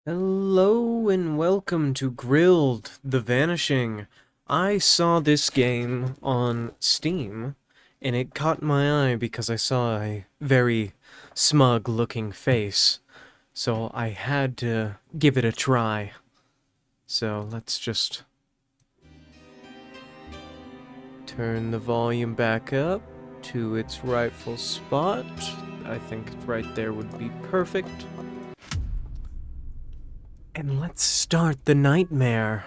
Hello and welcome to Grilled the Vanishing. I saw this game on Steam and it caught my eye because I saw a very smug looking face. So I had to give it a try. So let's just turn the volume back up to its rightful spot. I think right there would be perfect. And let's start the nightmare.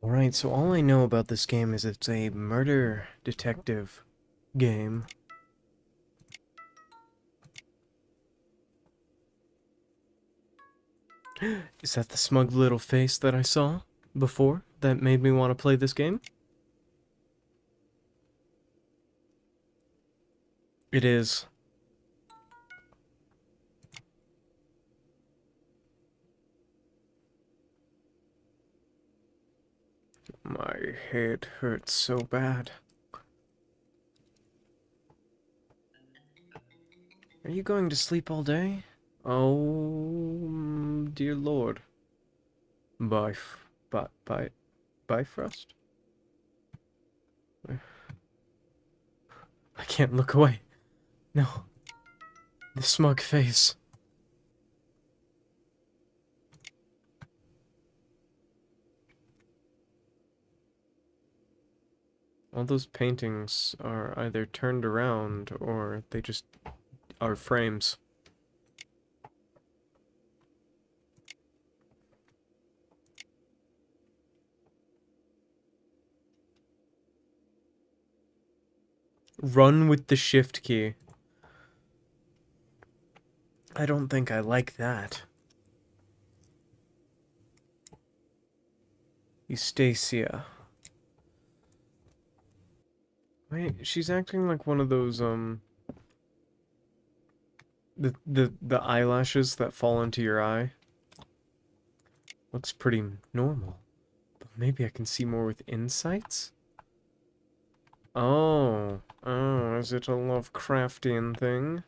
Alright, so all I know about this game is it's a murder detective game. Is that the smug little face that I saw before that made me want to play this game? It is. My head hurts so bad. Are you going to sleep all day? Oh, dear lord. Bifrost? I can't look away. No. The smug face. All those paintings are either turned around or they just are frames. Run with the shift key. I don't think I like that. Eustacia. Wait, she's acting like one of those, the eyelashes that fall into your eye. Looks pretty normal. But maybe I can see more with insights? Oh, is it a Lovecraftian thing?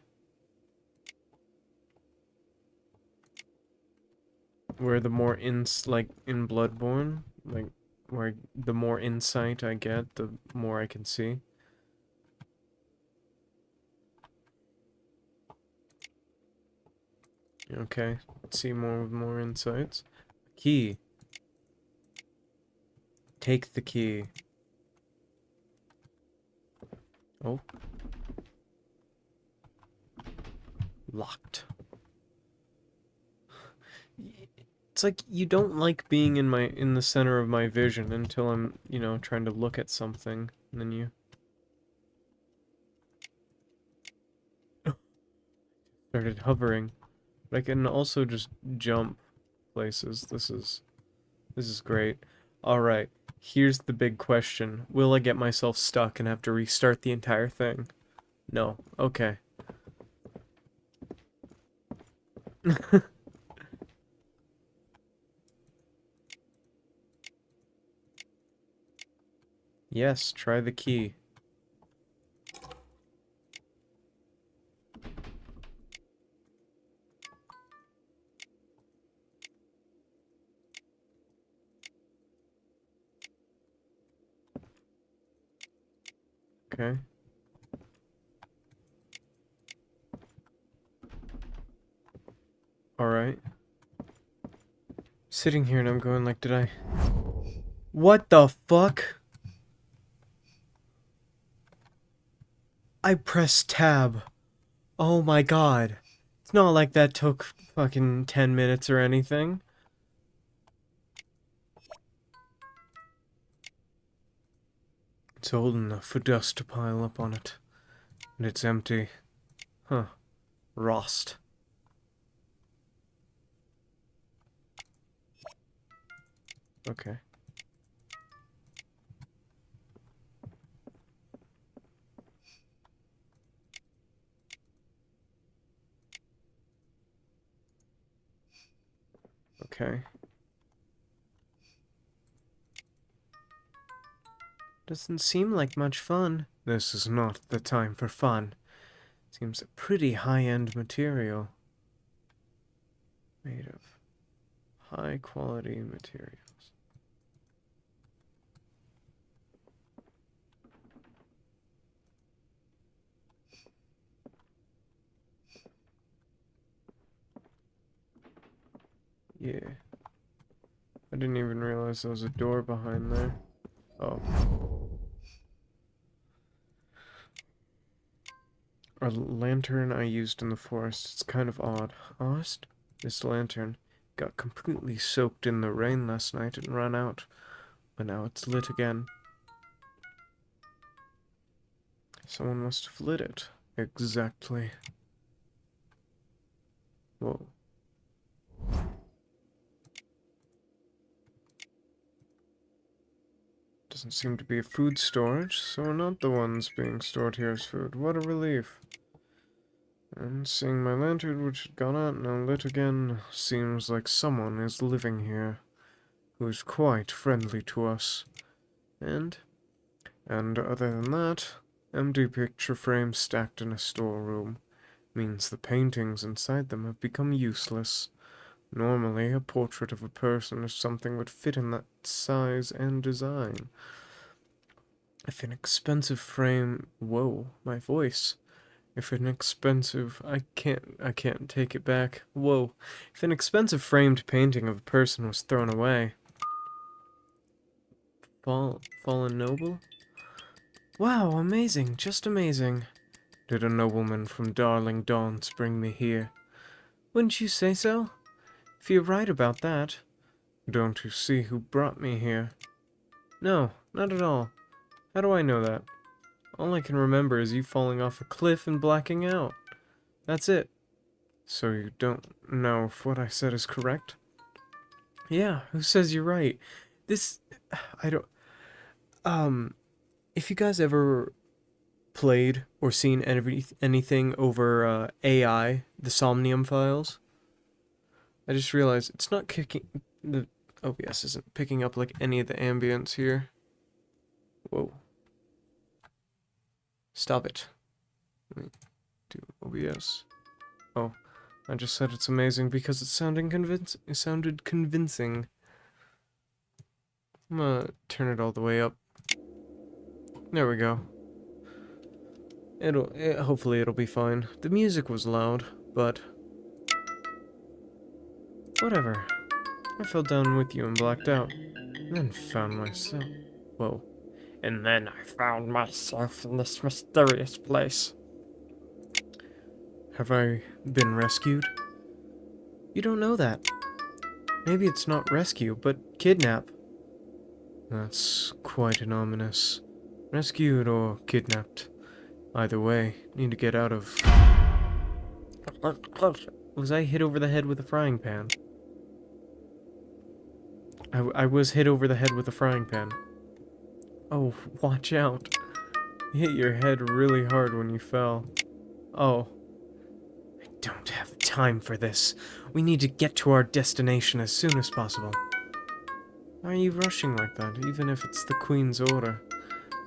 Where the more like in Bloodborne, like where the more insight I get, the more I can see. Okay, let's see more with more insights. Key. Take the key. Oh. Locked. It's like you don't like being in the center of my vision until I'm, trying to look at something, and then you started hovering. But I can also just jump places. This is great. All right. Here's the big question. Will I get myself stuck and have to restart the entire thing? No. Okay. Yes, try the key. Okay. All right. Sitting here and I'm going like, did I... What the fuck? I pressed tab. Oh my god. It's not like that took fucking 10 minutes or anything. It's old enough for dust to pile up on it. And it's empty. Huh. Rost. Okay. Okay. Doesn't seem like much fun. This is not the time for fun. Seems a pretty high-end material. Made of high quality materials. Yeah. I didn't even realize there was a door behind there. Oh. A lantern I used in the forest. It's kind of odd. Honest? This lantern got completely soaked in the rain last night and ran out. But now it's lit again. Someone must have lit it. Exactly. Whoa. Doesn't seem to be a food storage, so we're not the ones being stored here as food. What a relief. And seeing my lantern, which had gone out, now lit again, seems like someone is living here, who is quite friendly to us. And other than that, empty picture frames stacked in a storeroom means the paintings inside them have become useless. Normally, a portrait of a person or something would fit in that size and design. If an expensive frame... Whoa, my voice. If an expensive... I can't take it back. Whoa. If an expensive framed painting of a person was thrown away... Fallen noble? Wow, amazing, just amazing. Did a nobleman from Darling Dawns bring me here? Wouldn't you say so? If you're right about that. Don't you see who brought me here? No, not at all. How do I know that? All I can remember is you falling off a cliff and blacking out. That's it. So you don't know if what I said is correct? Yeah, who says you're right? This... I don't... If you guys ever played or seen anything over AI, the Somnium files, I just realized it's not kicking... The OBS isn't picking up like any of the ambience here. Whoa. Stop it. Let me do OBS. Oh, I just said it's amazing because it sounded convincing. I'm gonna turn it all the way up. There we go. Hopefully it'll be fine. The music was loud, but whatever. I fell down with you and blacked out, and then found myself. Whoa. And then I found myself in this mysterious place. Have I been rescued? You don't know that. Maybe it's not rescue, but kidnap. That's quite an ominous. Rescued or kidnapped. Either way, need to get out of... Was I hit over the head with a frying pan? I was hit over the head with a frying pan. Oh, watch out. You hit your head really hard when you fell. Oh. I don't have time for this. We need to get to our destination as soon as possible. Why are you rushing like that, even if it's the Queen's order?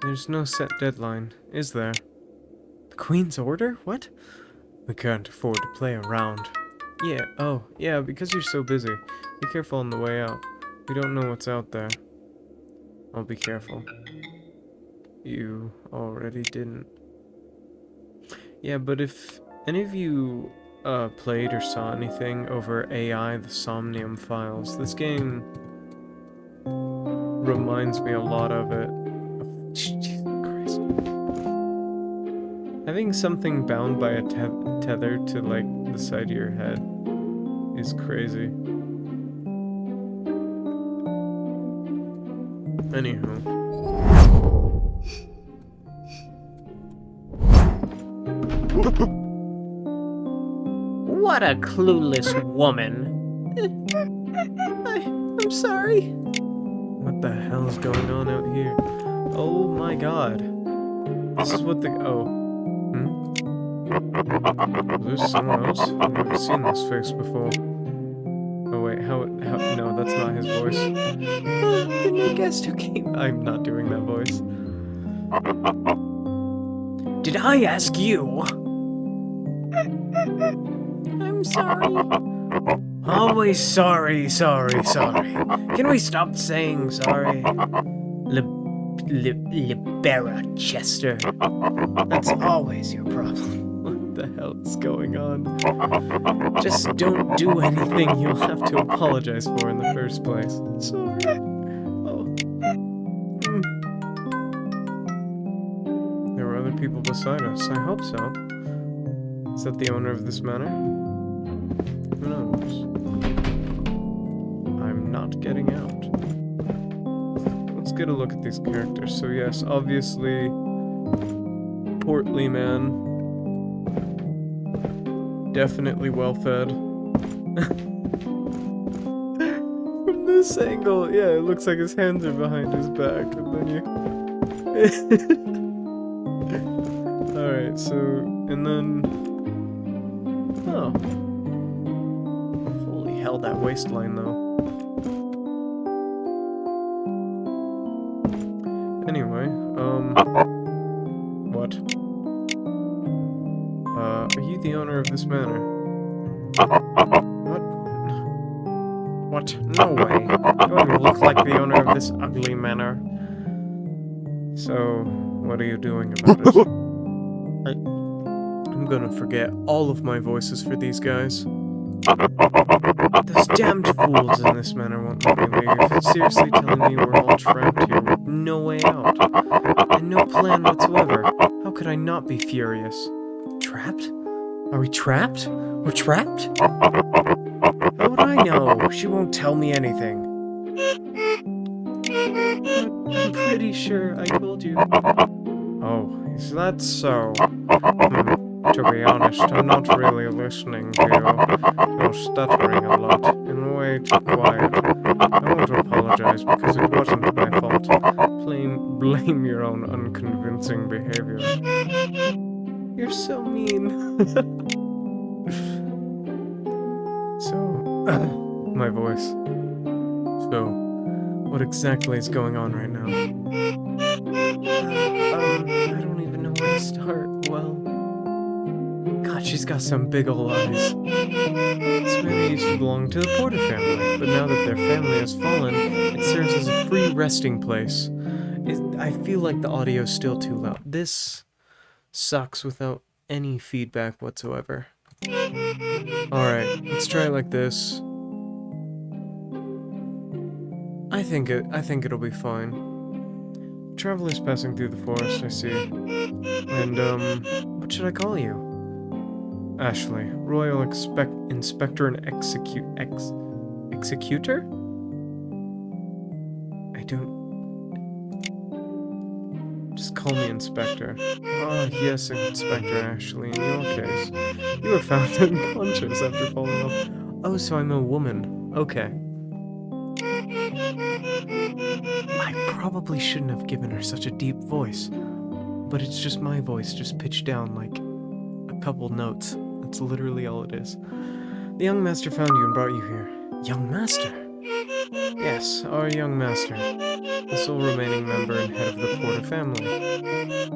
There's no set deadline, is there? The Queen's order? What? We can't afford to play around. Yeah, oh, yeah, because you're so busy. Be careful on the way out. We don't know what's out there. I'll be careful. You already didn't. Yeah, but if any of you played or saw anything over AI, the Somnium files, this game reminds me a lot of it. Oh, Jesus Christ. Having something bound by a tether to, like, the side of your head is crazy. Anywho. What a clueless woman. I'm sorry. What the hell is going on out here? Oh my god. This is what the... Oh. Is there someone else? I've never seen this face before. Oh wait, how... No, that's not his voice. The new guest who came... I'm not doing that voice. Did I ask you? I'm sorry. Always sorry, sorry, sorry. Can we stop saying sorry? Libera, Chester. That's always your problem. What the hell is going on? Just don't do anything you'll have to apologize for in the first place. Sorry. Oh. There were other people beside us. I hope so. Is that the owner of this manor? Who knows? I'm not getting out. Let's get a look at these characters. So yes, obviously, portly man. Definitely well-fed. From this angle, yeah, it looks like his hands are behind his back, and then you... Alright, so, and then... Oh. Holy hell, that waistline, though. Anyway, what? Are you the owner of this manor? What? What? No way. You don't look like the owner of this ugly manor. So, what are you doing about it? I'm gonna forget all of my voices for these guys. Those damned fools in this manor won't let me leave. Seriously telling me we're all trapped here with no way out. And no plan whatsoever. How could I not be furious? Trapped? Are we trapped? We're trapped? How would I know? She won't tell me anything. But I'm pretty sure I told you. Oh, is that so? To be honest, I'm not really listening to you. You're stuttering a lot, and way too quiet. I won't apologize because it wasn't my fault. Blame your own unconvincing behavior. You're so mean. So, my voice. So, what exactly is going on right now? I don't even know where to start. Well, God, she's got some big ol' eyes. This man used to belong to the Porter family, but now that their family has fallen, it serves as a free resting place. I feel like the audio's still too loud. This sucks without any feedback whatsoever. Alright, let's try it like this. I think it'll be fine. Travelers passing through the forest, I see. And, what should I call you? Ashley, Royal Inspector and Executor? I don't... Just call me Inspector. Ah, yes, Inspector Ashley, in your case. You were found unconscious after falling off. Oh, so I'm a woman. Okay. I probably shouldn't have given her such a deep voice. But it's just my voice, just pitched down like a couple notes. That's literally all it is. The young master found you and brought you here. Young master? Yes, our young master. The sole remaining member and head of the Porter family.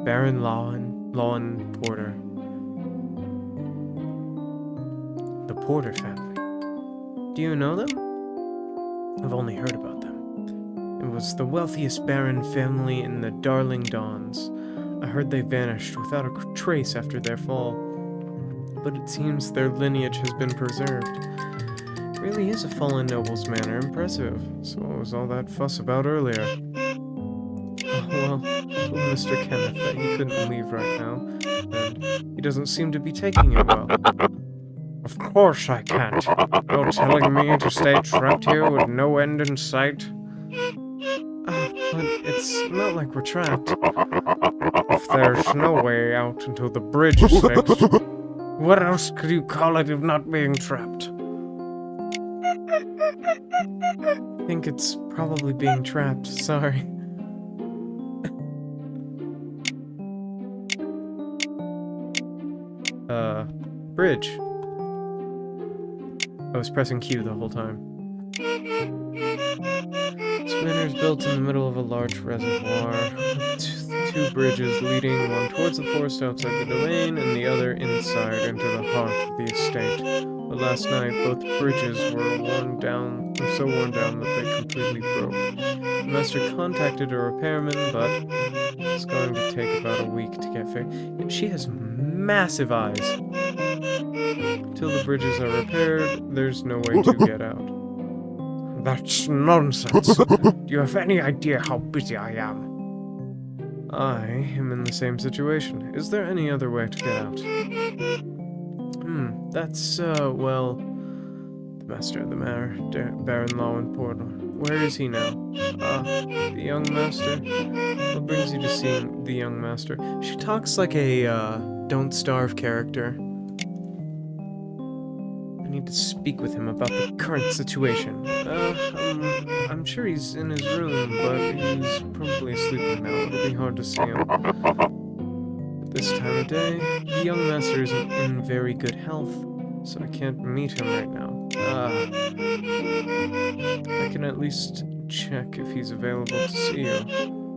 Baron Lawn Porter. The Porter family. Do you know them? I've only heard about them. It was the wealthiest Baron family in the Darling Dawns. I heard they vanished without a trace after their fall. But it seems their lineage has been preserved. It really is a fallen noble's manor. Impressive. So what was all that fuss about earlier? Oh, well, I told Mr. Kenneth that he couldn't leave right now, and he doesn't seem to be taking it well. Of course I can't. You're telling me to stay trapped here with no end in sight? But it's not like we're trapped. If there's no way out until the bridge is fixed, what else could you call it if not being trapped? I think it's probably being trapped, sorry. Bridge. I was pressing Q the whole time. This manor is built in the middle of a large reservoir, with two bridges leading, one towards the forest outside the domain, and the other inside into the heart of the estate. But last night, both bridges were so worn down that they completely broke. The master contacted a repairman, but it's going to take about a week to get fixed. And she has massive eyes. Till the bridges are repaired, there's no way to get out. That's nonsense. Do you have any idea how busy I am? I am in the same situation. Is there any other way to get out? Well, the master of the manor, Baron Lowen Porter. Where is he now? The young master? What brings you to seeing the young master? She talks like a, Don't Starve character. I need to speak with him about the current situation. I'm sure he's in his room, but he's probably sleeping now. It'll be hard to see him. At this time of day, the young master isn't in very good health, so I can't meet him right now. I can at least check if he's available to see you.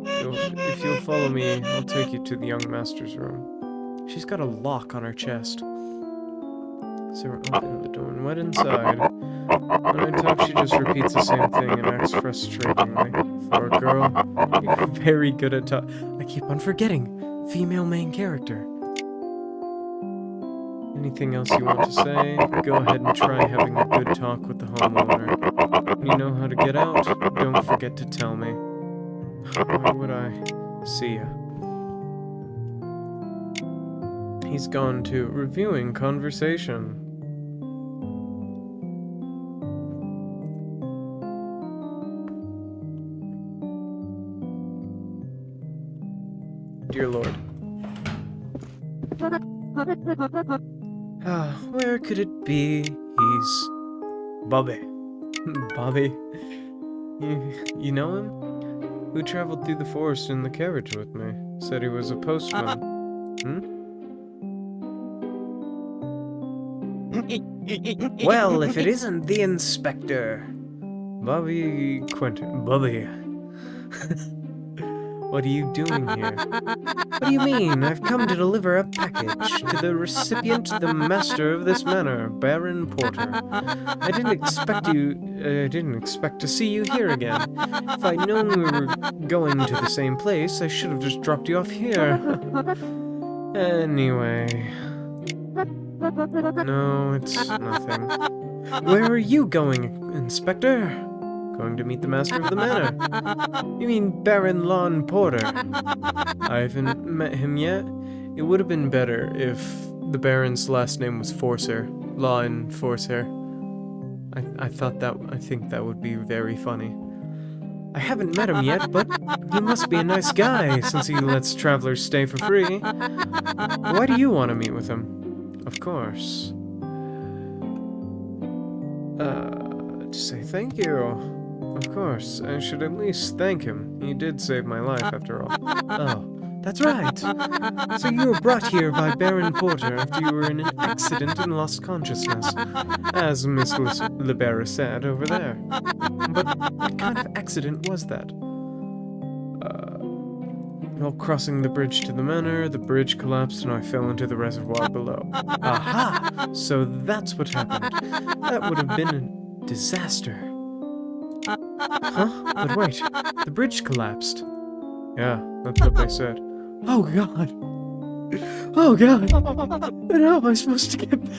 If you'll follow me, I'll take you to the young master's room. She's got a lock on her chest. Sarah opened the door and went inside. When I talk, she just repeats the same thing and acts frustratingly. For a girl, you're very good at I keep on forgetting. Female main character. Anything else you want to say? Go ahead and try having a good talk with the homeowner. When you know how to get out, don't forget to tell me. Why would I? See ya. He's gone to reviewing conversation. Dear Lord. Where could it be? He's... Bobby. Bobby? You know him? Who traveled through the forest in the carriage with me. Said he was a postman. Well, if it isn't the inspector. Bobby Quentin. Bobby. What are you doing here? What do you mean? I've come to deliver a package to the recipient, the master of this manor, Baron Porter. I didn't expect to see you here again. If I'd known we were going to the same place, I should have just dropped you off here. Anyway. No, it's nothing. Where are you going, Inspector? Going to meet the master of the manor. You mean Baron Lon Porter? I haven't met him yet. It would have been better if the Baron's last name was Forcer. Lon Forcer. I think that would be very funny. I haven't met him yet, but he must be a nice guy since he lets travelers stay for free. Why do you want to meet with him? Of course. To say thank you. Of course, I should at least thank him. He did save my life, after all. Oh, that's right. So you were brought here by Baron Porter after you were in an accident and lost consciousness, as Miss Libera said over there. But what kind of accident was that? While crossing the bridge to the manor, the bridge collapsed and I fell into the reservoir below. Aha! So that's what happened. That would have been a disaster. Huh? But wait, the bridge collapsed. Yeah, that's what they said. Oh god! Oh god! And how am I supposed to get back?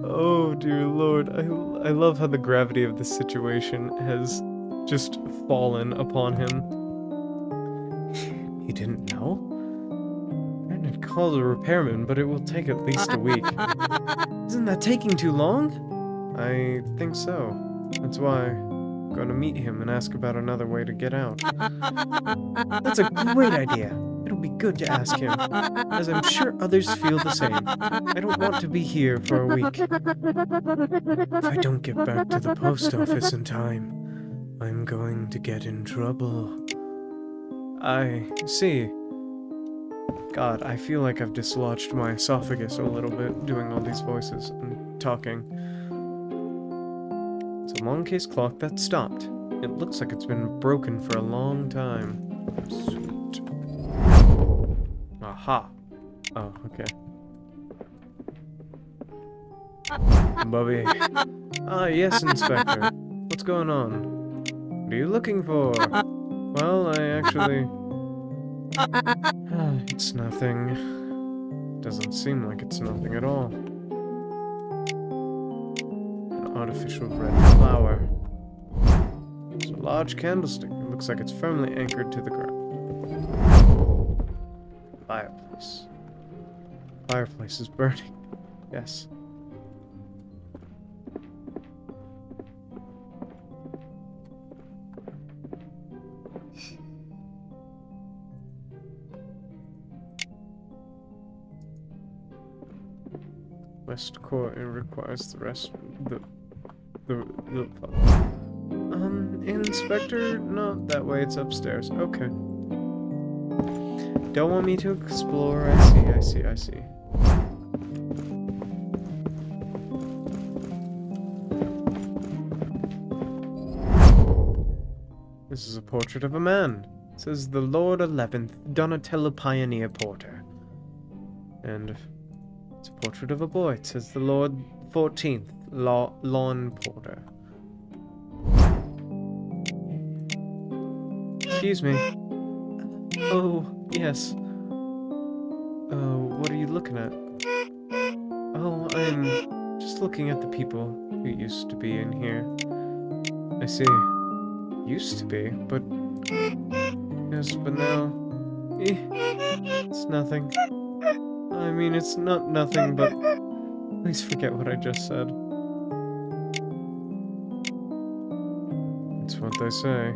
Oh dear lord, I love how the gravity of this situation has just fallen upon him. He didn't know? I had called a repairman, but it will take at least a week. Isn't that taking too long? I think so. That's why I'm going to meet him and ask about another way to get out. That's a great idea. It'll be good to ask him, as I'm sure others feel the same. I don't want to be here for a week. If I don't get back to the post office in time, I'm going to get in trouble. I see. God, I feel like I've dislodged my esophagus a little bit doing all these voices and talking. It's a long case clock that stopped. It looks like it's been broken for a long time. Sweet. Aha. Oh, okay. Bubby. Ah, yes, Inspector. What's going on? What are you looking for? Well, I actually... it's nothing. Doesn't seem like it's nothing at all. An artificial red flower. It's a large candlestick. It looks like it's firmly anchored to the ground. Fireplace. Fireplace is burning. Yes. West Court, it requires the rest... the... Inspector? Not that way, it's upstairs. Okay. Don't want me to explore. I see. This is a portrait of a man. It says the Lord 11th Donatello Pioneer Porter. And it's a portrait of a boy. It says the Lord 14th Lawn Porter. Excuse me. Oh, yes. What are you looking at? Oh, I'm just looking at the people who used to be in here. I see. Used to be, but... Yes, but now... it's nothing. I mean, it's not nothing, but... Please forget what I just said. It's what they say.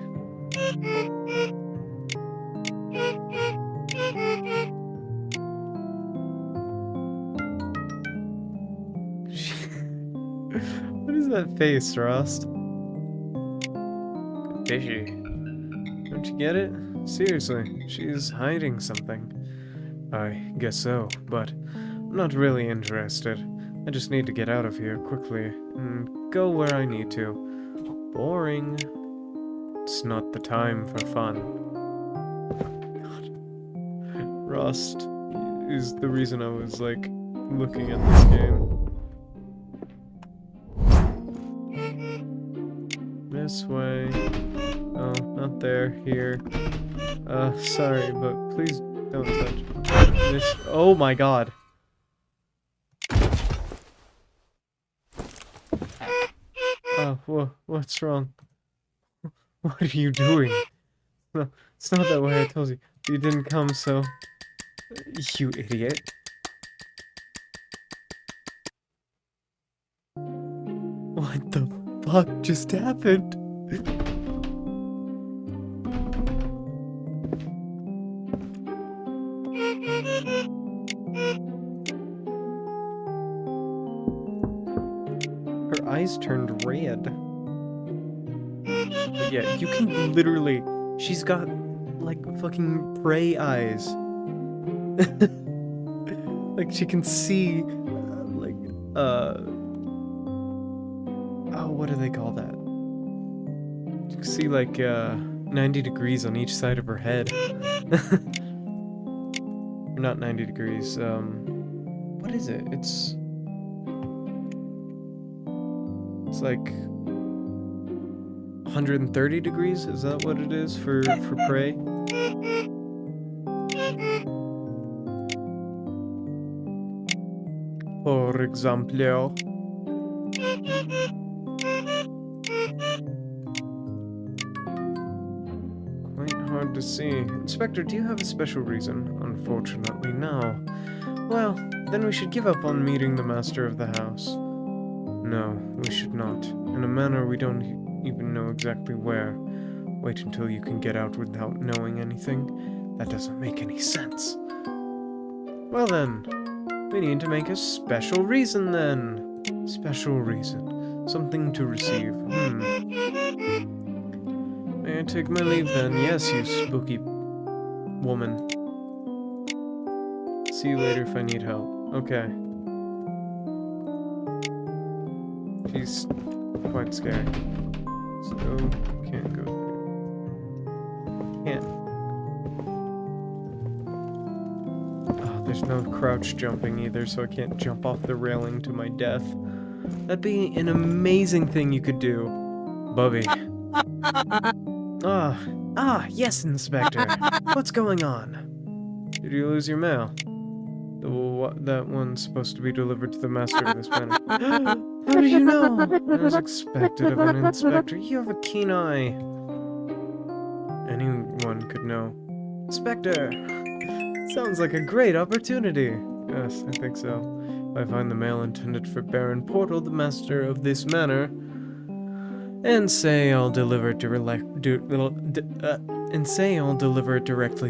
What is that face, Rust? Fishy. Don't you get it? Seriously, she's hiding something. I guess so, but I'm not really interested. I just need to get out of here quickly and go where I need to. Boring. It's not the time for fun. God. Rust is the reason I was, like, looking at this game. This way. Oh, not there. Here. Sorry, but please don't touch this. Oh my god. Oh, what's wrong? What are you doing? No, it's not that way, I told you. You didn't come, so... You idiot. What the fuck just happened? Her eyes turned red. But yeah, you can literally... She's got, like, fucking prey eyes. Like, she can see, oh, what do they call that? You can see, like, 90 degrees on each side of her head. Not 90 degrees, what is it? It's like 130 degrees? Is that what it is for prey? For example. Quite hard to see. Inspector, do you have a special reason? Unfortunately, no. Well, then we should give up on meeting the master of the house. No, we should not. In a manner we don't even know exactly where. Wait until you can get out without knowing anything? That doesn't make any sense. Well then, we need to make a special reason then. Special reason. Something to receive. May I take my leave then? Yes, you spooky woman. See you later if I need help. Okay. She's quite scary. So, can't go through. Can't. Oh, there's no crouch jumping either, so I can't jump off the railing to my death. That'd be an amazing thing you could do. Bubby. Yes, Inspector. What's going on? Did you lose your mail? That one's supposed to be delivered to the master of this manor. How did you know? As expected of an inspector, you have a keen eye. Anyone could know. Inspector! Sounds like a great opportunity. Yes, I think so. If I find the mail intended for Baron Portal, the master of this manor, and say I'll deliver it directly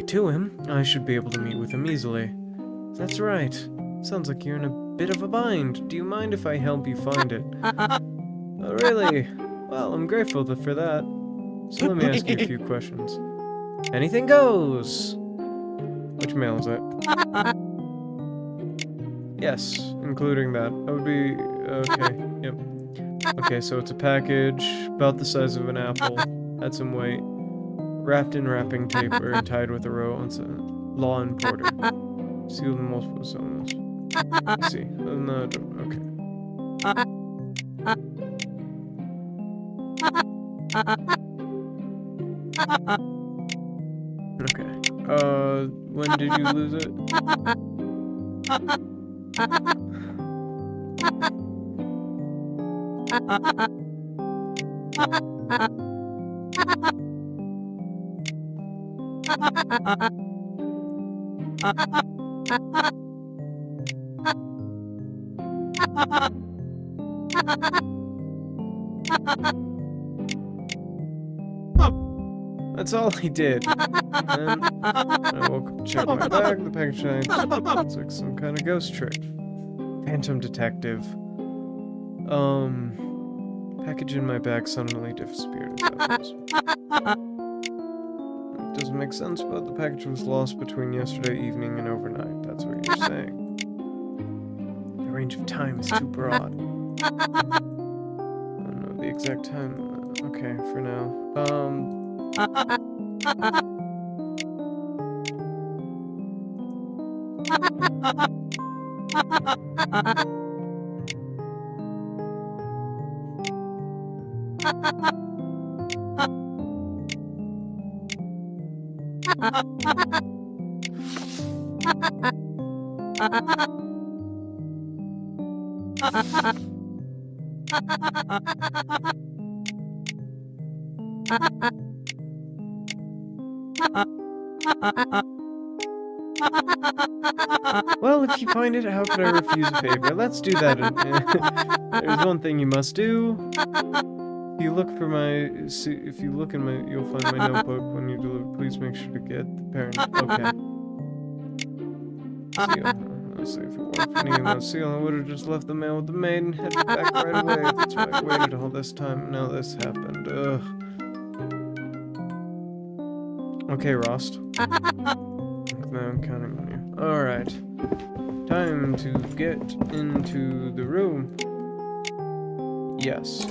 to him, I should be able to meet with him easily. That's right. Sounds like you're in a bit of a bind. Do you mind if I help you find it? Oh, really? Well, I'm grateful for that. So let me ask you a few questions. Anything goes! Which mail is it? Yes, including that. That would be... okay, yep. Okay, so it's a package about the size of an apple, had some weight, wrapped in wrapping paper and tied with a row on Law and Porter. Sealed in multiple cylinders. Let's see. No, okay. Okay. When did you lose it? That's all he did. And I woke up, checked my bag, the package it's like some kind of ghost trick. Phantom detective. Package in my bag suddenly disappeared. It doesn't make sense, but the package was lost between yesterday evening and overnight. That's what you're saying. The range of time is too broad. I don't know the exact time. Okay, for now. Well, if you find it, how could I refuse a favor? Let's do that. There's one thing you must do. If you look in my, you'll find my notebook when you deliver. Please make sure to get the parent. Okay. Seal. Honestly, if it weren't for needing that seal, I would have just left the mail with the maid and headed back right away. That's why I waited all this time. Now this happened. Ugh. Okay, Rost. I'm counting on you. Alright. Time to get into the room. Yes.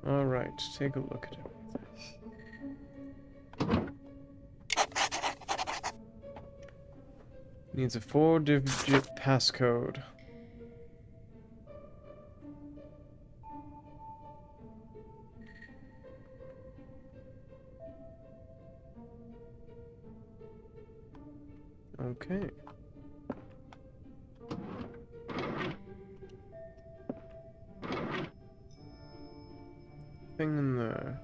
Alright, take a look at it. Needs a 4-digit passcode. Okay. Thing in there.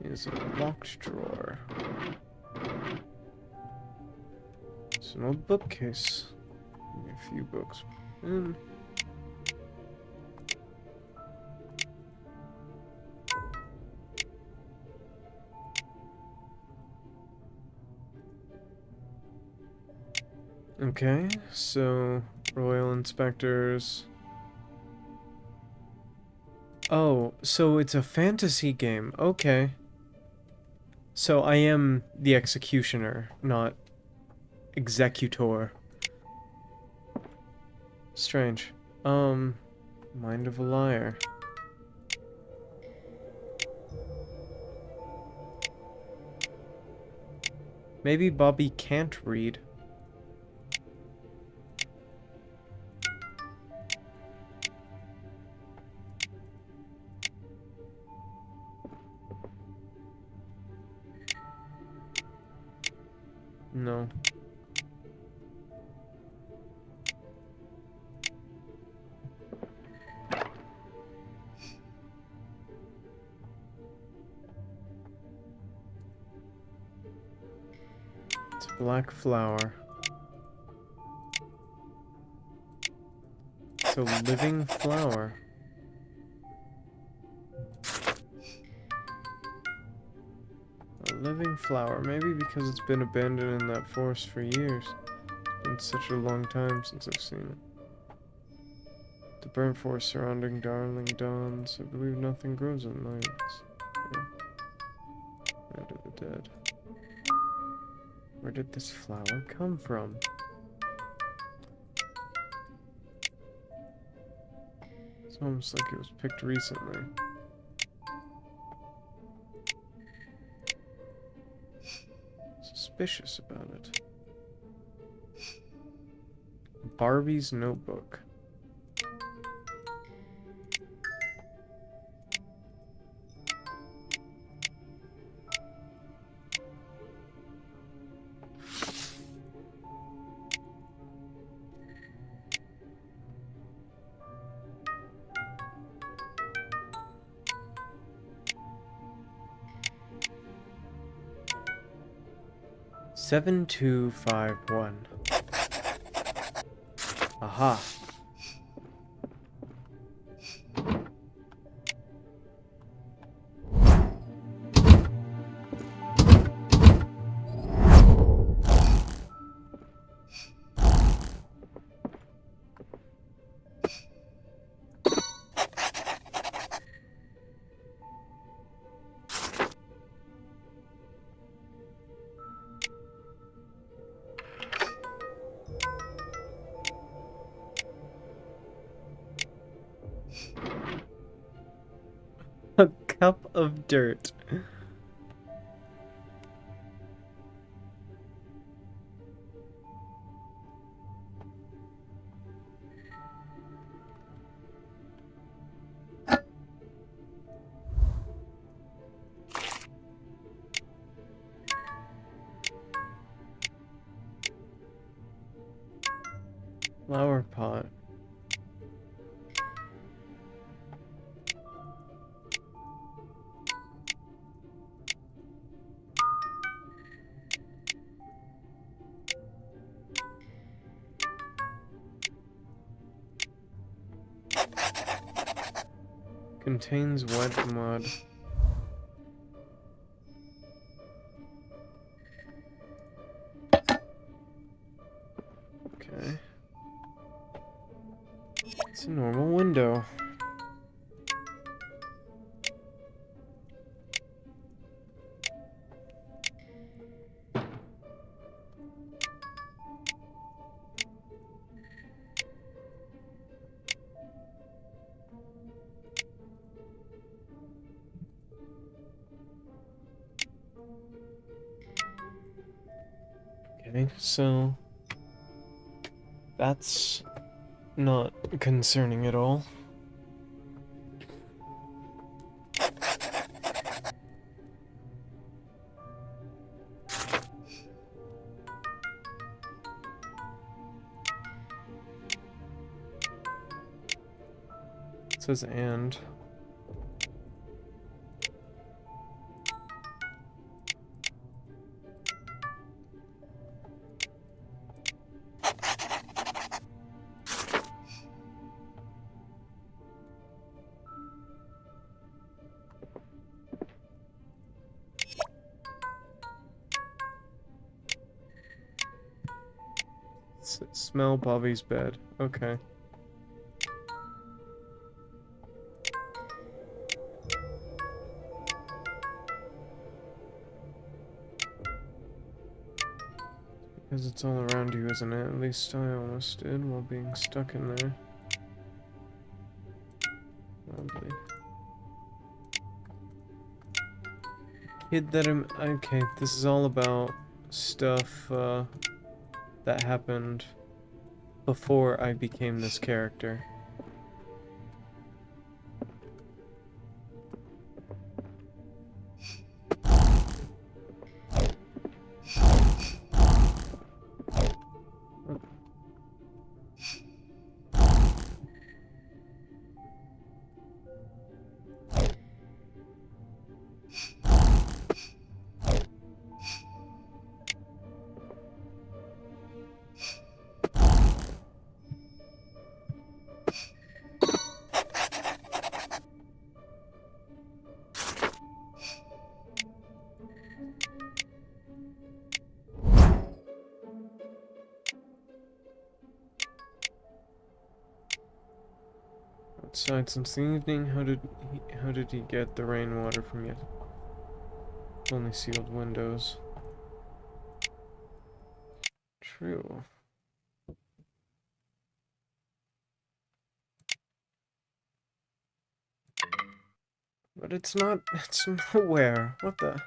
Is a locked drawer. It's an old bookcase. A few books. Okay, so Royal Inspectors. Oh, so it's a fantasy game. Okay. So I am the executioner, not executor. Strange. Mind of a liar. Maybe Bobby can't read. No. It's a black flower. So living flower. A living flower. Maybe because it's been abandoned in that forest for years. It's been such a long time since I've seen it. The burnt forest surrounding Darling Dawns. I believe nothing grows at night. Yeah. Land of the dead. Where did this flower come from? It's almost like it was picked recently. Suspicious about it. Barbie's notebook. Seven 251. Aha. A cup of dirt. Flower pot. Contains wet mud. Okay. It's a normal window. Okay, so that's not concerning at all. It says and. Smell Bobby's bed. Okay. Because it's all around you, isn't it? At least I almost did while being stuck in there. Lovely. Kid that I'm... Okay, this is all about stuff, that happened before I became this character. Outside since the evening, how did he get the rainwater from yet only sealed windows? True. But it's nowhere. What the?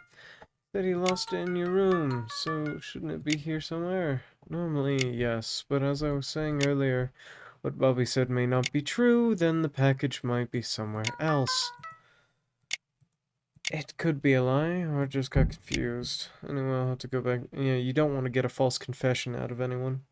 Said he lost it in your room, so shouldn't it be here somewhere? Normally, yes, but as I was saying earlier, what Bobby said may not be true, then the package might be somewhere else. It could be a lie, or I just got confused. Anyway, I'll have to go back. Yeah, you don't want to get a false confession out of anyone.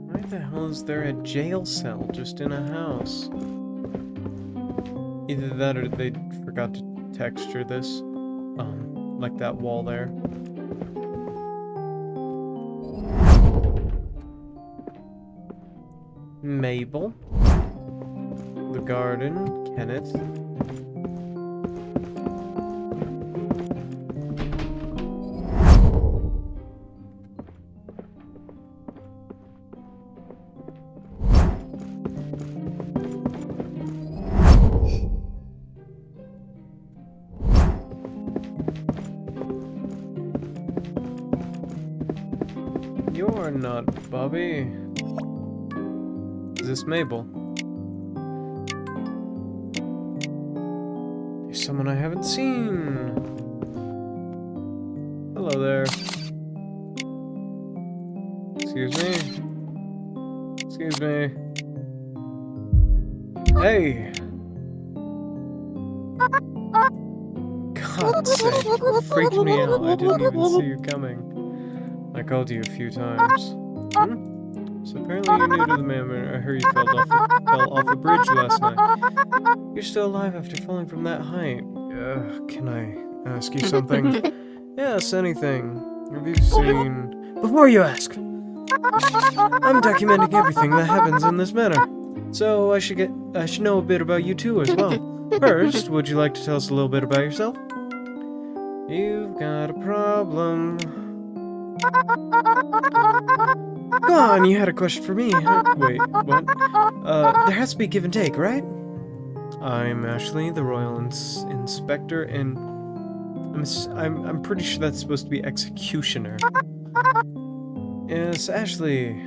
Why the hell is there a jail cell just in a house? Either that or they forgot to texture this. Like that wall there. Mabel. The garden. Kenneth. You're not Bobby. Is this Mabel? There's someone I haven't seen. Hello there. Excuse me. Excuse me. Hey! God's sake, you freaked me out. I didn't even see you coming. I called you a few times. So apparently you're new to the manor. I heard you fell off a bridge last night. You're still alive after falling from that height. Can I ask you something? Yes, anything. Have you seen... Before you ask! I'm documenting everything that happens in this manor. So I should know a bit about you too as well. First, would you like to tell us a little bit about yourself? You've got a problem. Go on, you had a question for me. Wait, what? There has to be give and take, right? I'm Ashley, the Royal Inspector, and I'm pretty sure that's supposed to be Executioner. Yes, Ashley.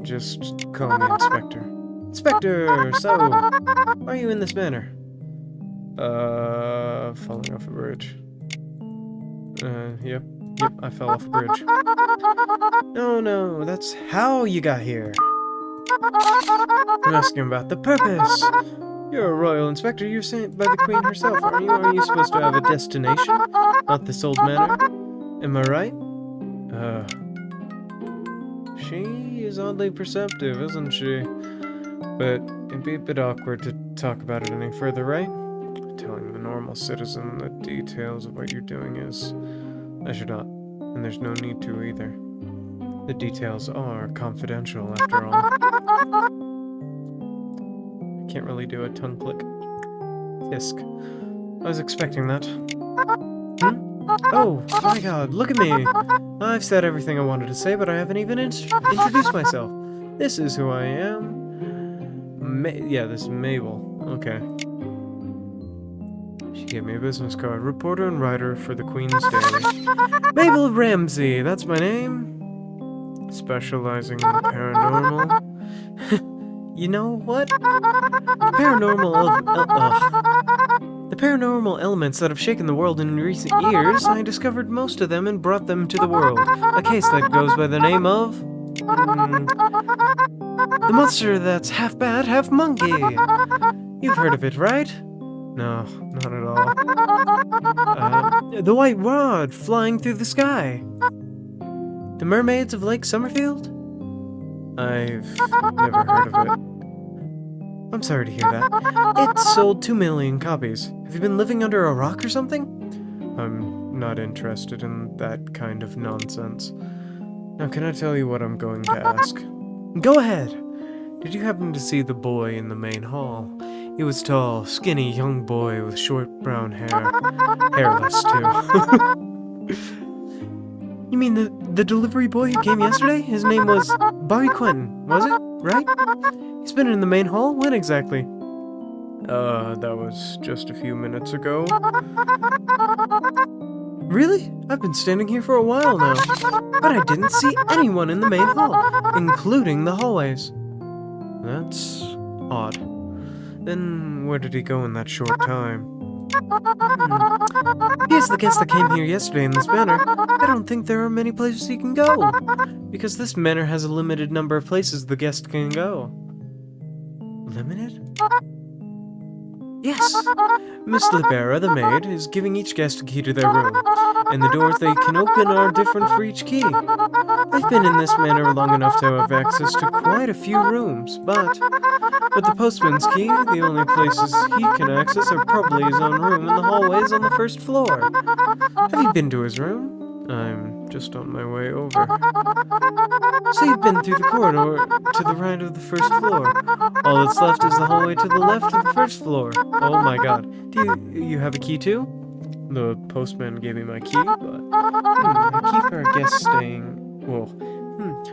Just call me Inspector. Inspector, so, why are you in this manor? Falling off a bridge. Yep, I fell off a bridge. No, that's how you got here. I'm asking about the purpose. You're a royal inspector. You're sent by the queen herself, aren't you? Are you supposed to have a destination? Not this old manor? Am I right? She is oddly perceptive, isn't she? But it'd be a bit awkward to talk about it any further, right? Telling the normal citizen the details of what you're doing is... I should not And there's no need to either. The details are confidential, after all. I can't really do a tongue click. Tisk. I was expecting that. Oh, my god, look at me! I've said everything I wanted to say, but I haven't even introduced myself. This is who I am. Yeah, this is Mabel. Okay. She gave me a business card. Reporter and writer for the Queen's Daily. Mabel Ramsey, that's my name. Specializing in the paranormal. You know what? The paranormal elements that have shaken the world in recent years, I discovered most of them and brought them to the world. A case that goes by the name of... the monster that's half bat, half monkey. You've heard of it, right? No, not at all. The white rod flying through the sky. The mermaids of Lake Summerfield? I've never heard of it. I'm sorry to hear that. It sold 2 million copies. Have you been living under a rock or something? I'm not interested in that kind of nonsense. Now, can I tell you what I'm going to ask? Go ahead! Did you happen to see the boy in the main hall? He was tall, skinny young boy with short brown hair. Hairless, too. You mean the delivery boy who came yesterday? His name was Bobby Quentin, was it? Right? He's been in the main hall? When exactly? That was just a few minutes ago. Really? I've been standing here for a while now. But I didn't see anyone in the main hall, including the hallways. That's odd. Then where did he go in that short time? He's the guest that came here yesterday in this manor. I don't think there are many places he can go. Because this manor has a limited number of places the guest can go. Limited? Yes. Miss Libera, the maid, is giving each guest a key to their room, and the doors they can open are different for each key. I've been in this manor long enough to have access to quite a few rooms, but with the postman's key, the only places he can access are probably his own room and the hallways on the first floor. Have you been to his room? I'm just on my way over. So you've been through the corridor to the right of the first floor. All that's left is the hallway to the left of the first floor. Oh my god. Do you have a key too? The postman gave me my key, but... a key for a guest staying...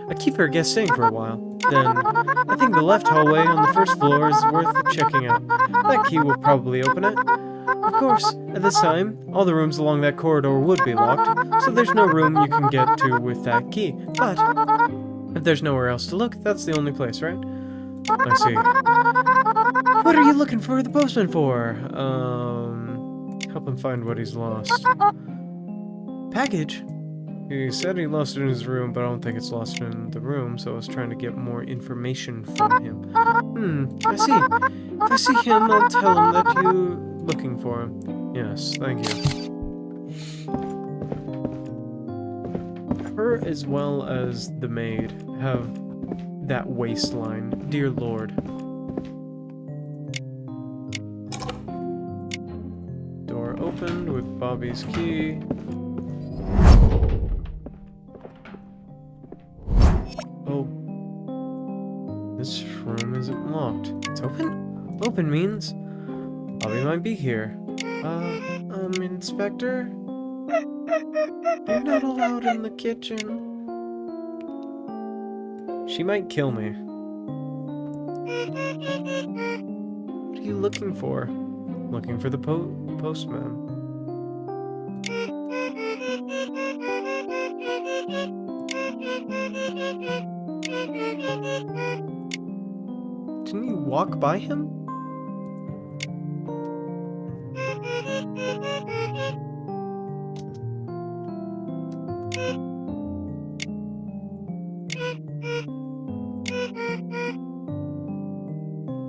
a key for a guest staying for a while. Then, I think the left hallway on the first floor is worth checking out. That key will probably open it. Of course, at this time, all the rooms along that corridor would be locked, so there's no room you can get to with that key. But, if there's nowhere else to look, that's the only place, right? I see. What are you looking for the postman for? Help him find what he's lost. Package? He said he lost it in his room, but I don't think it's lost in the room, so I was trying to get more information from him. I see. If I see him, I'll tell him that you're looking for him. Yes, thank you. Her, as well as the maid, have that waistline. Dear Lord. Door opened with Bobby's key. Oh. This room isn't locked. It's open? Open means Bobby might be here. Inspector? You're not allowed in the kitchen. She might kill me. What are you looking for? Looking for the postman. Didn't you walk by him?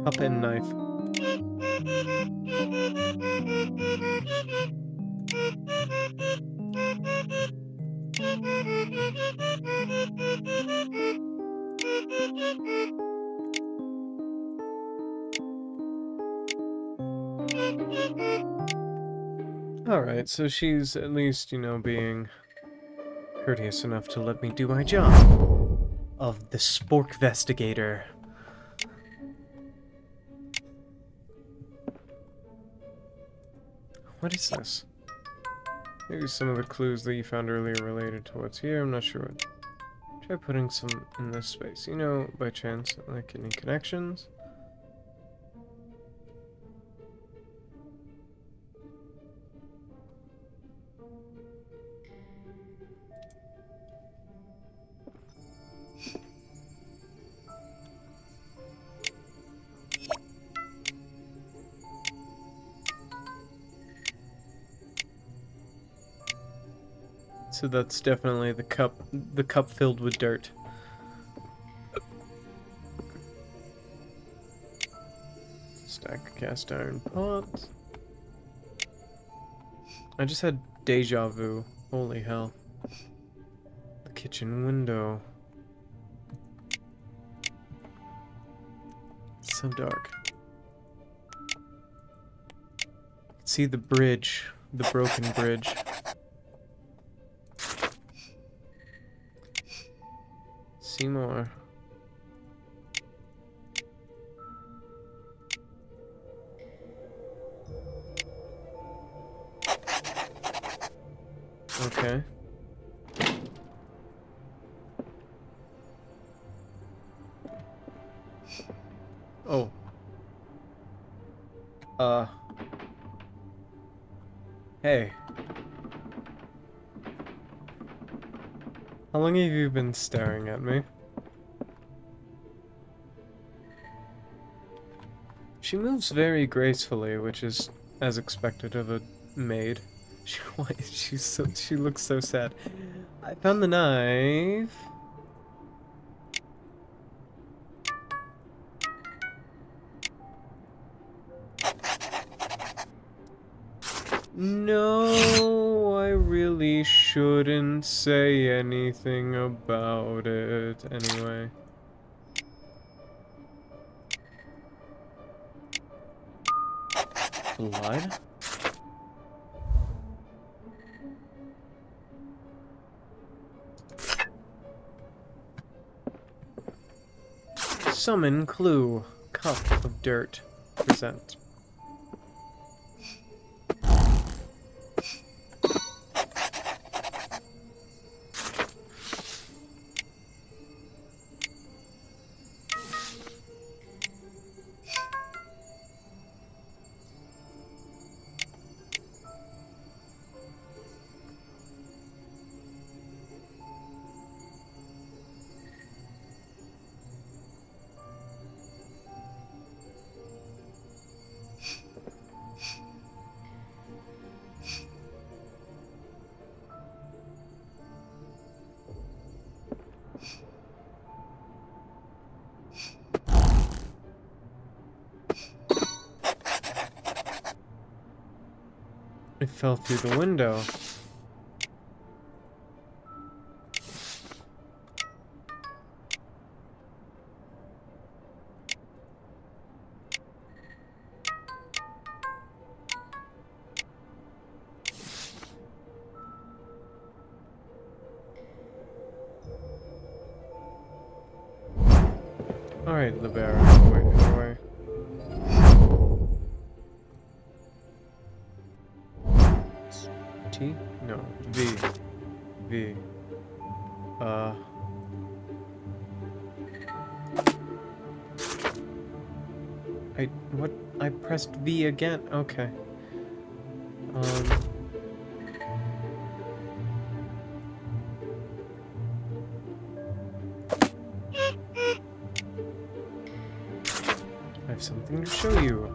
Cup and knife. Alright, so she's at least, being courteous enough to let me do my job of the Sporkvestigator. What is this? Maybe some of the clues that you found earlier related to what's here, I'm not sure. Try putting some in this space. You know, by chance, like any connections? So that's definitely the cup filled with dirt. Stack of cast iron pots. I just had deja vu. Holy hell. The kitchen window. It's so dark. See the bridge. The broken bridge. See more. Okay. Oh. Hey. How long have you been staring at me? She moves very gracefully, which is as expected of a maid. She looks so sad. I found the knife. No, I really shouldn't say anything about it anyway. Blood? Summon clue. Cup of dirt. Present. It fell through the window. Alright, Libera. Wait, away. T? No. V. V. What? I pressed V again? Okay. I have something to show you.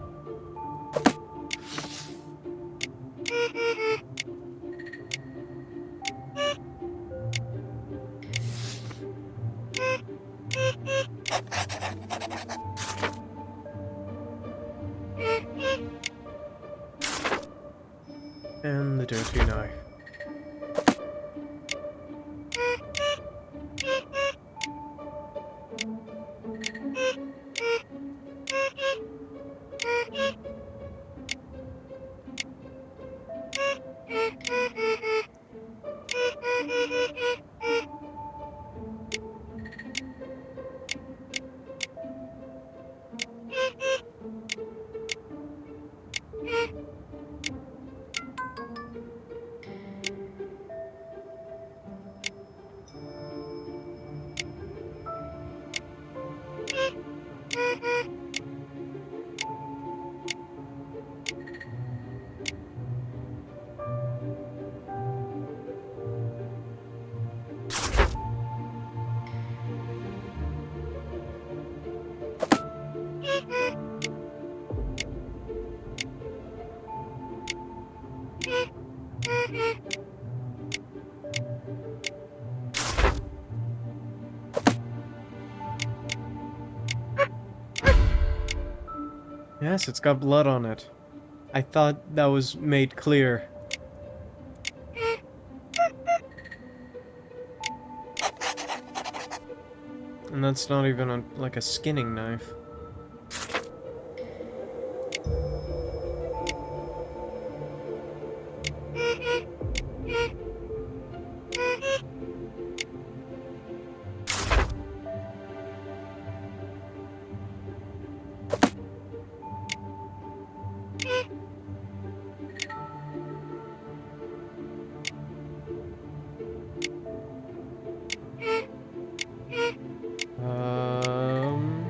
And the dirty knife. Yes, it's got blood on it. I thought that was made clear. And that's not even like a skinning knife. Um...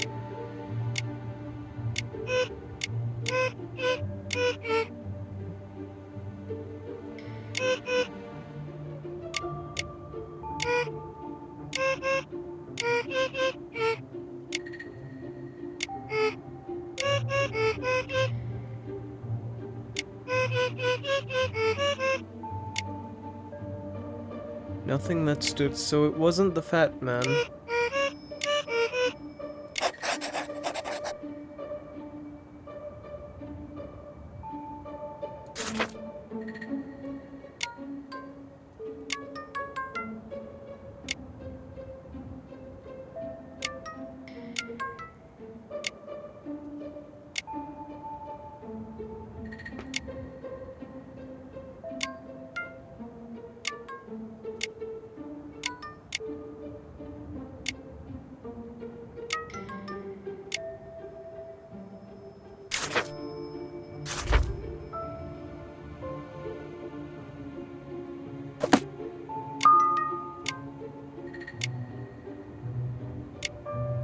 Nothing that stood, so it wasn't the fat man.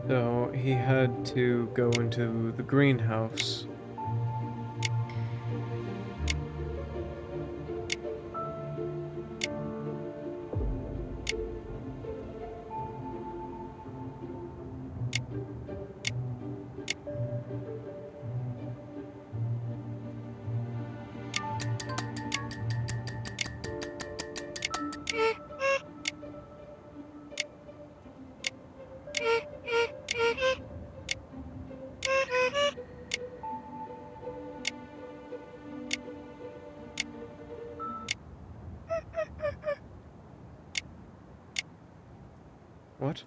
So he had to go into the greenhouse. What?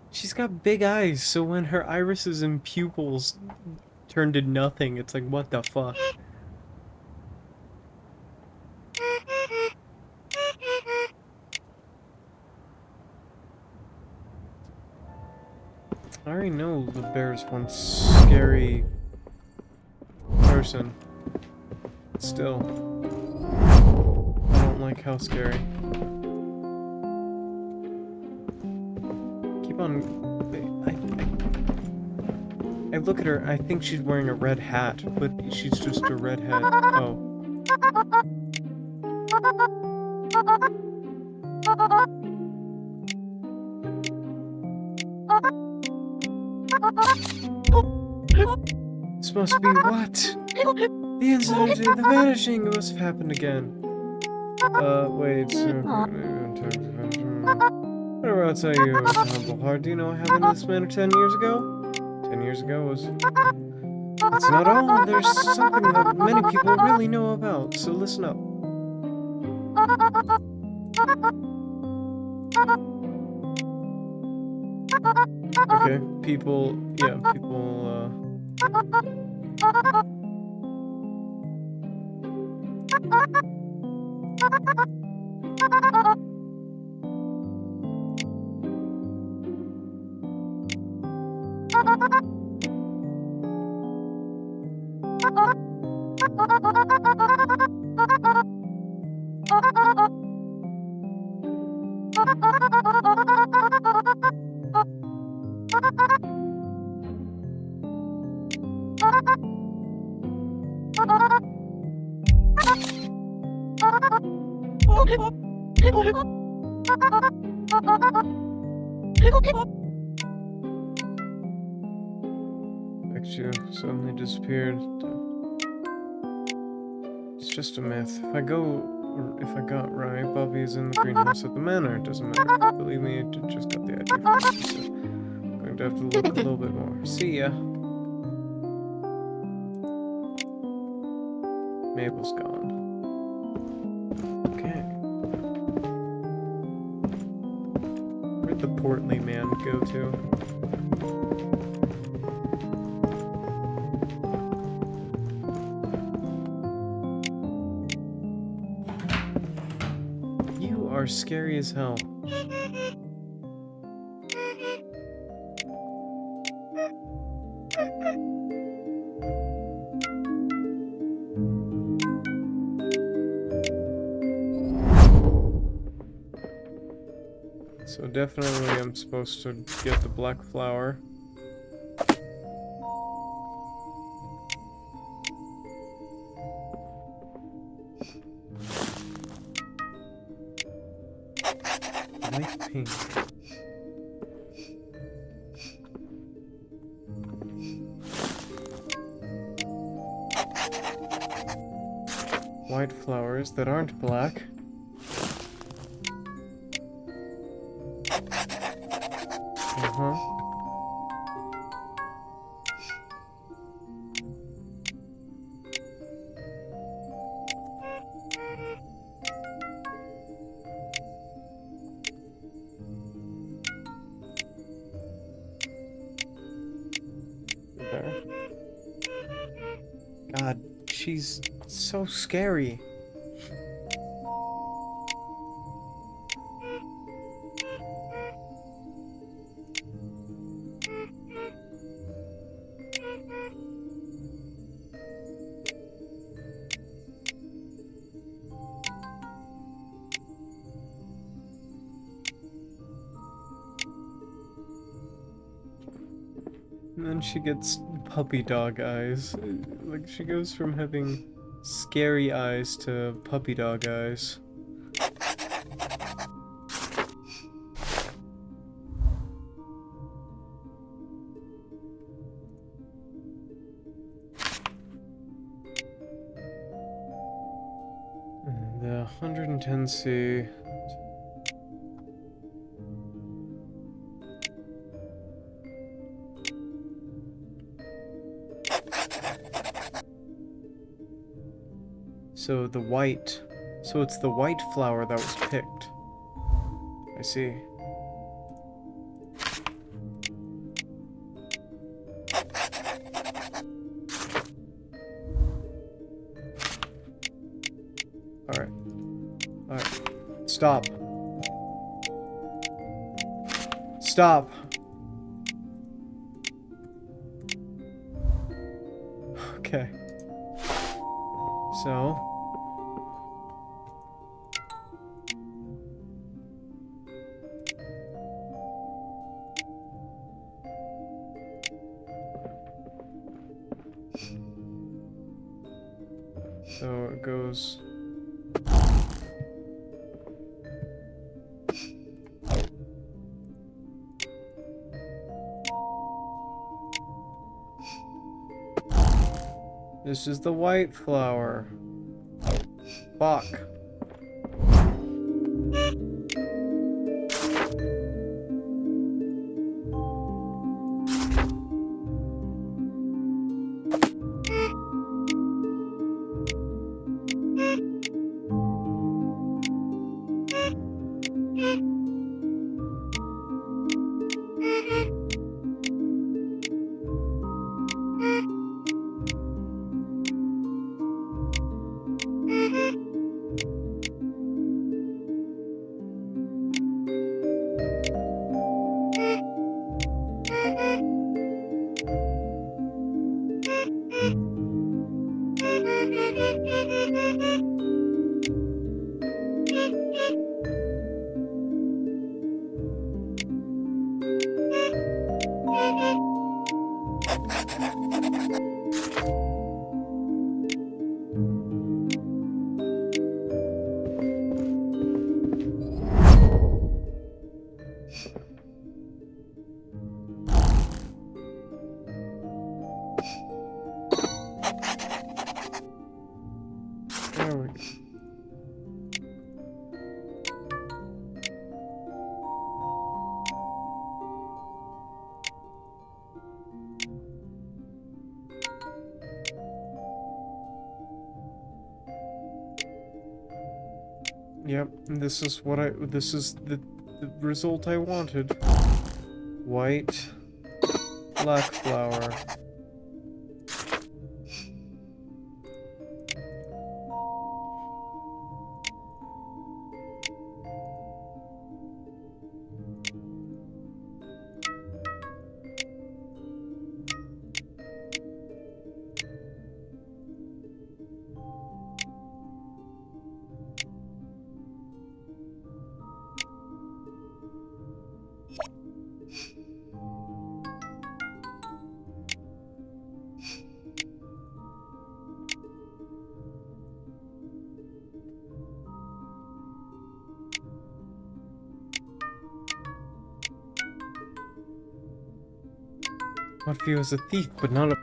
She's got big eyes, so when her irises and pupils turn to nothing, it's like, what the fuck? I already know the bear's one scary person. Still, I don't like how scary. Keep on... I look at her, I think she's wearing a red hat, but she's just a redhead. Oh. This must be what? The incident, the vanishing must have happened again. Wait, whatever I'll tell you, humble heart, do you know what happened to this man 10 years ago? 10 years ago was... That's not all, there's something that many people really know about, so listen up. Okay, people, yeah, people, you suddenly disappeared. It's just a myth. If I got right, Bobby is in the greenhouse at the manor. It doesn't matter. Believe me, I just got the idea from what she said. would have to look a little bit more. See ya. Mabel's gone. Okay. Where'd the portly man go to? You are scary as hell. So definitely I'm supposed to get the black flower. Light pink. White flowers that aren't black. Uh-huh. There. God, she's so scary. And then she gets puppy dog eyes. Like, she goes from having scary eyes to puppy dog eyes. And the 110C. So the white. So it's the white flower that was picked. I see. Alright. Alright. Stop. Stop. Okay. So. So it goes. This is the white flower. Fuck. Yep, this is the result I wanted. White, black flower. What if he was a thief, but not a...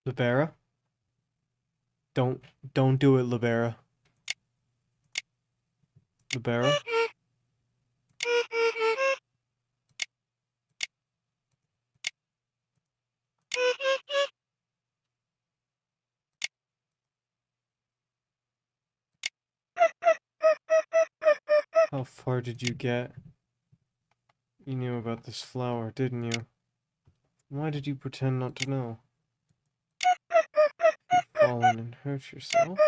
Libera? Don't, don't do it, Libera. Libera? How far did you get? You knew about this flower, didn't you? Why did you pretend not to know? You've fallen and hurt yourself?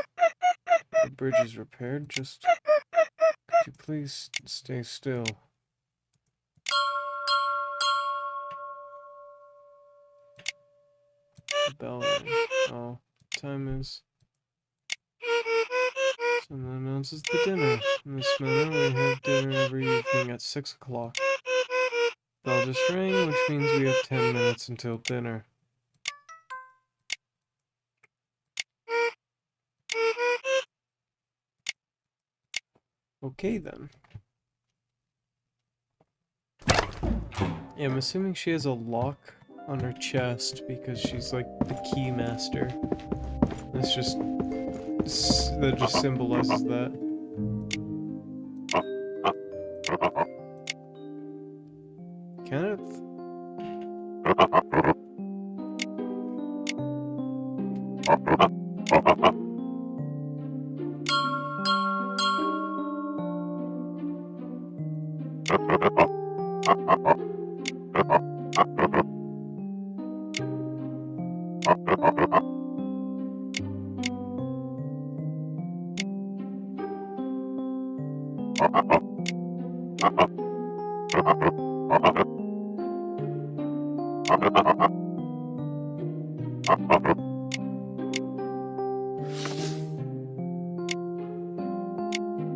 The bridge is repaired, just... Could you please stay still? The bell rings. Oh, time is... Someone announces the dinner. In this manner, we have dinner every evening at 6 o'clock. Bell just rang, which means we have 10 minutes until dinner. Okay, then. Yeah, I'm assuming she has a lock on her chest because she's like the key master. That's just... that just symbolizes that. Kenneth?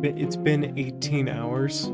It's been 18 hours.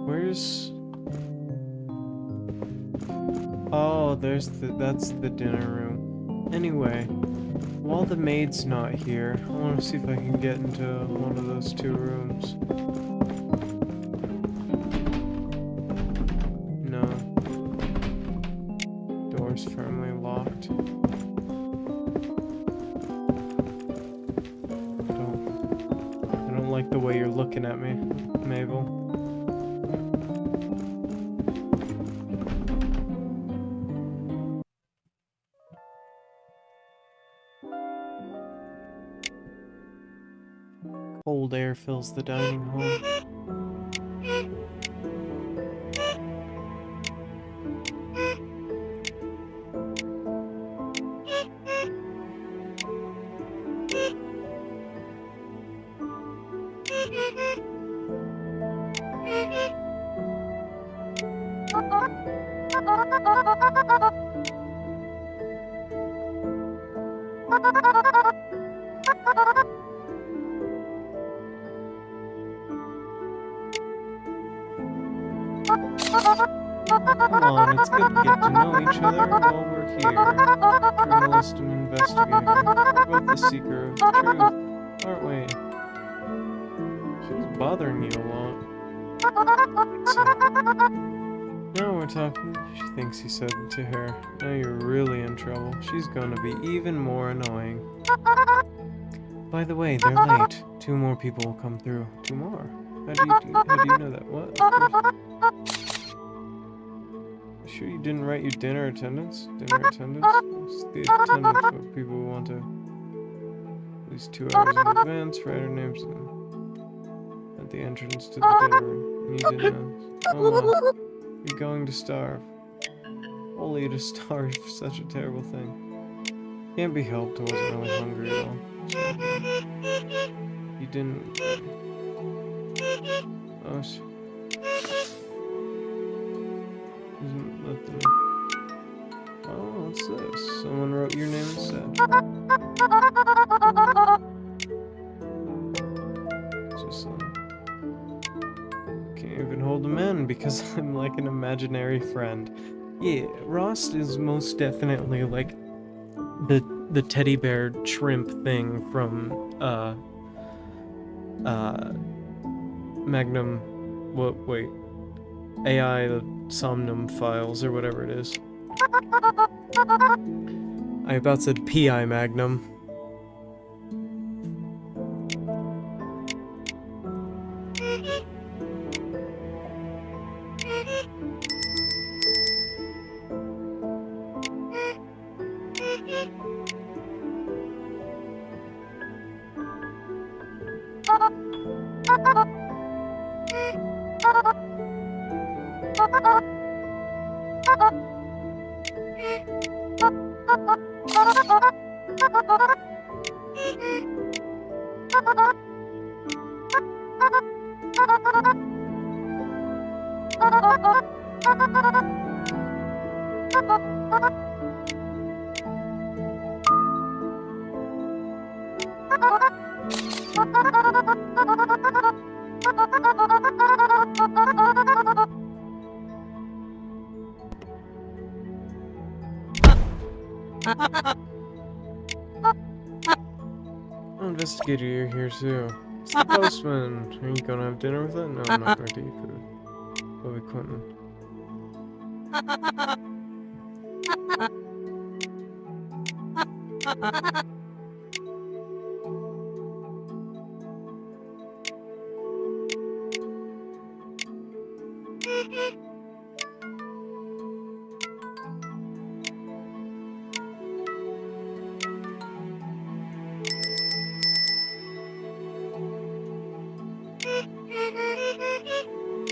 Where's... Oh, that's the dinner room. Anyway, while the maid's not here, I want to see if I can get into one of those two rooms. No. Door's firmly locked. I don't like the way you're looking at me, Mabel. Cold air fills the dining hall. Come on, it's good to get to know each other while we're here. Journalist and investigator. We're both the seeker of truth, aren't we? She's bothering you a lot. So, now we're talking. She thinks he said to her. Now you're really in trouble. She's gonna be even more annoying. By the way, they're late. 2 more people will come through. 2 more? How do you know that? What? Of course. Sure you didn't write your dinner attendance? Dinner attendance? It's the attendance for people who want to at least 2 hours in advance, write our names at the entrance to the dinner room. And you didn't know. Oh well. You're going to starve. Only to starve for such a terrible thing. Can't be helped, I wasn't really hungry at all. So, you didn't... Oh, isn't that the... Oh, what's this? Someone wrote your name instead. Just, can't even hold them in because I'm like an imaginary friend. Yeah, Ross is most definitely like the teddy bear shrimp thing from Magnum. What? Wait, AI the Somnum Files or whatever it is. I about said PI Magnum. Oh, investigator, you're here too. It's the postman. Are you gonna have dinner with it? No, I'm not going to eat food. Bobby Quentin.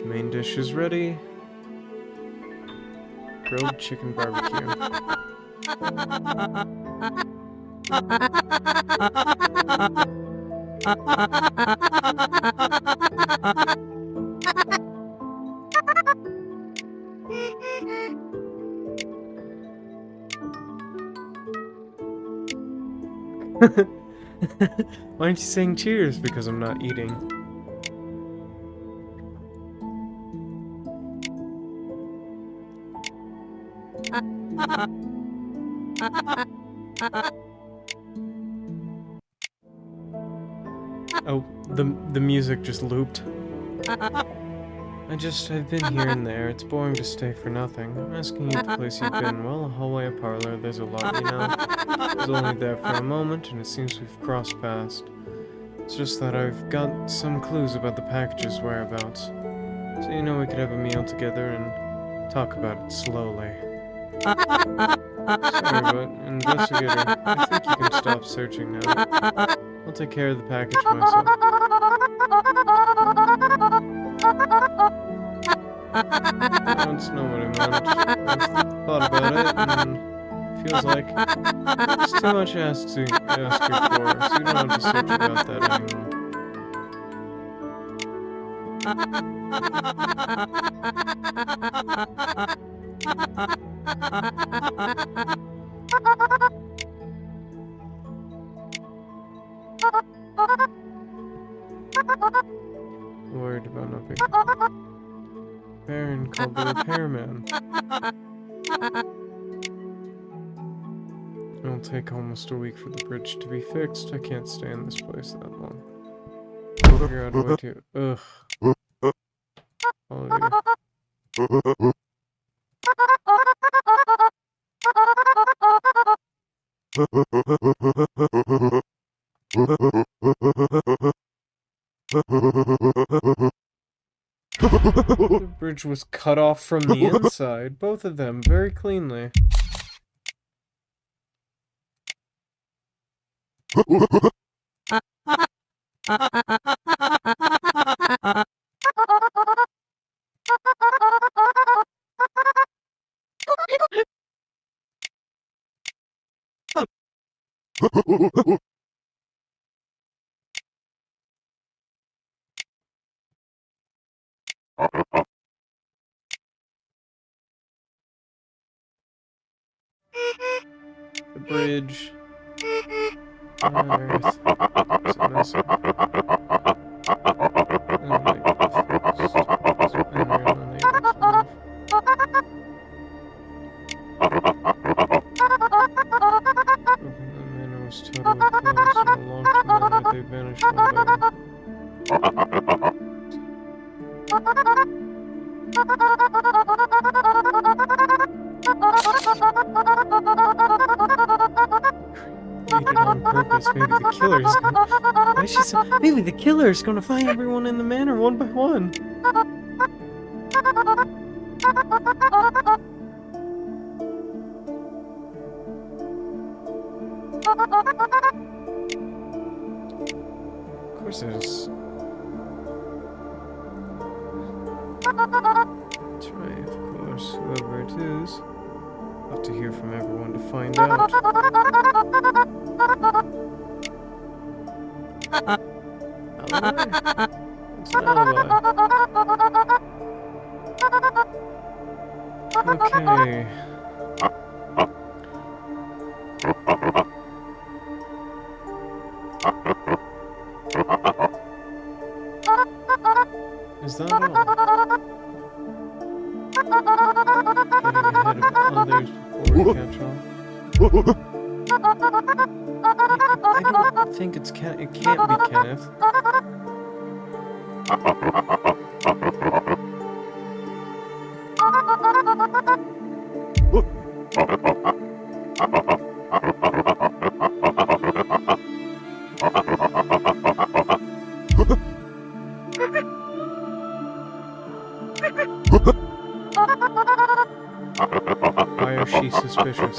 Main dish is ready. Grilled chicken barbecue. Why aren't you saying cheers? Because I'm not eating. Oh, the music just looped. I've been here and there. It's boring to stay for nothing. I'm asking you the place you've been. Well, a hallway, a parlor, there's a lot, you know. I was only there for a moment, and it seems we've crossed paths. It's just that I've got some clues about the package's whereabouts. So you know we could have a meal together and talk about it slowly. Sorry, but investigator, I think you can stop searching now. I'll I'll take care of the package myself. I don't know what I meant. I've thought about it, and it feels like it's too much ask you for, so you don't have to search about that anymore. Worried about nothing. Baron called the repairman. It'll take almost a week for the bridge to be fixed. I can't stay in this place that long. Figure out a way to... Ugh. Follow you. The bridge was cut off from the inside, both of them, very cleanly. The bridge on Earth is a mess. The manor was totally closed, and a long time later they vanished one by one. Did it on purpose. Maybe the killer's gonna... Why is she so... Maybe the killer's gonna find everyone in the manor one by one. Of course it is. That's right, of course. Whoever it is. I'll have to hear from everyone to find out. Alibi? It's an alibi. Okay. Is that all? Getting ahead of others before we catch on. I don't think it's it can't be Kenneth. Why is she suspicious?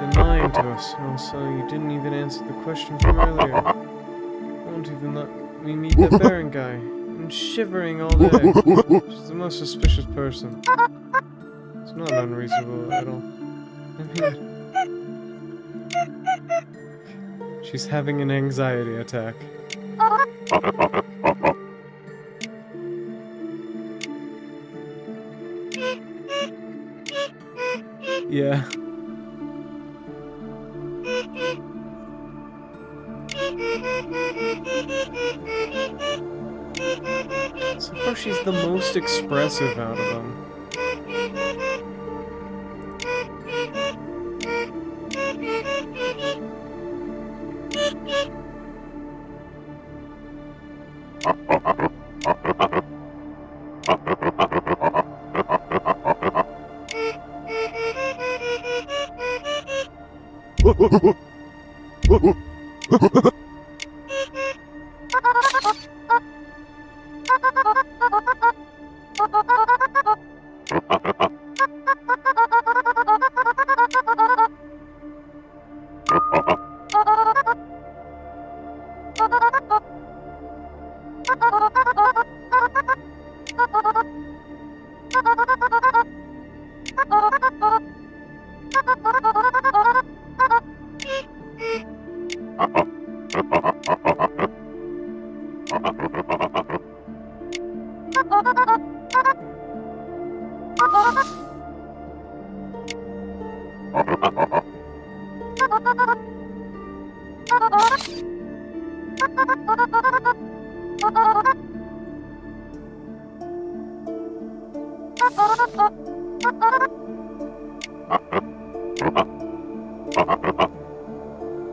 Been lying to us. Also, you didn't even answer the question from earlier. Won't even let me meet that Baron guy. I'm shivering all day. She's the most suspicious person. It's not unreasonable at all. I mean... She's having an anxiety attack. Yeah. So far, she's the most expressive out of them.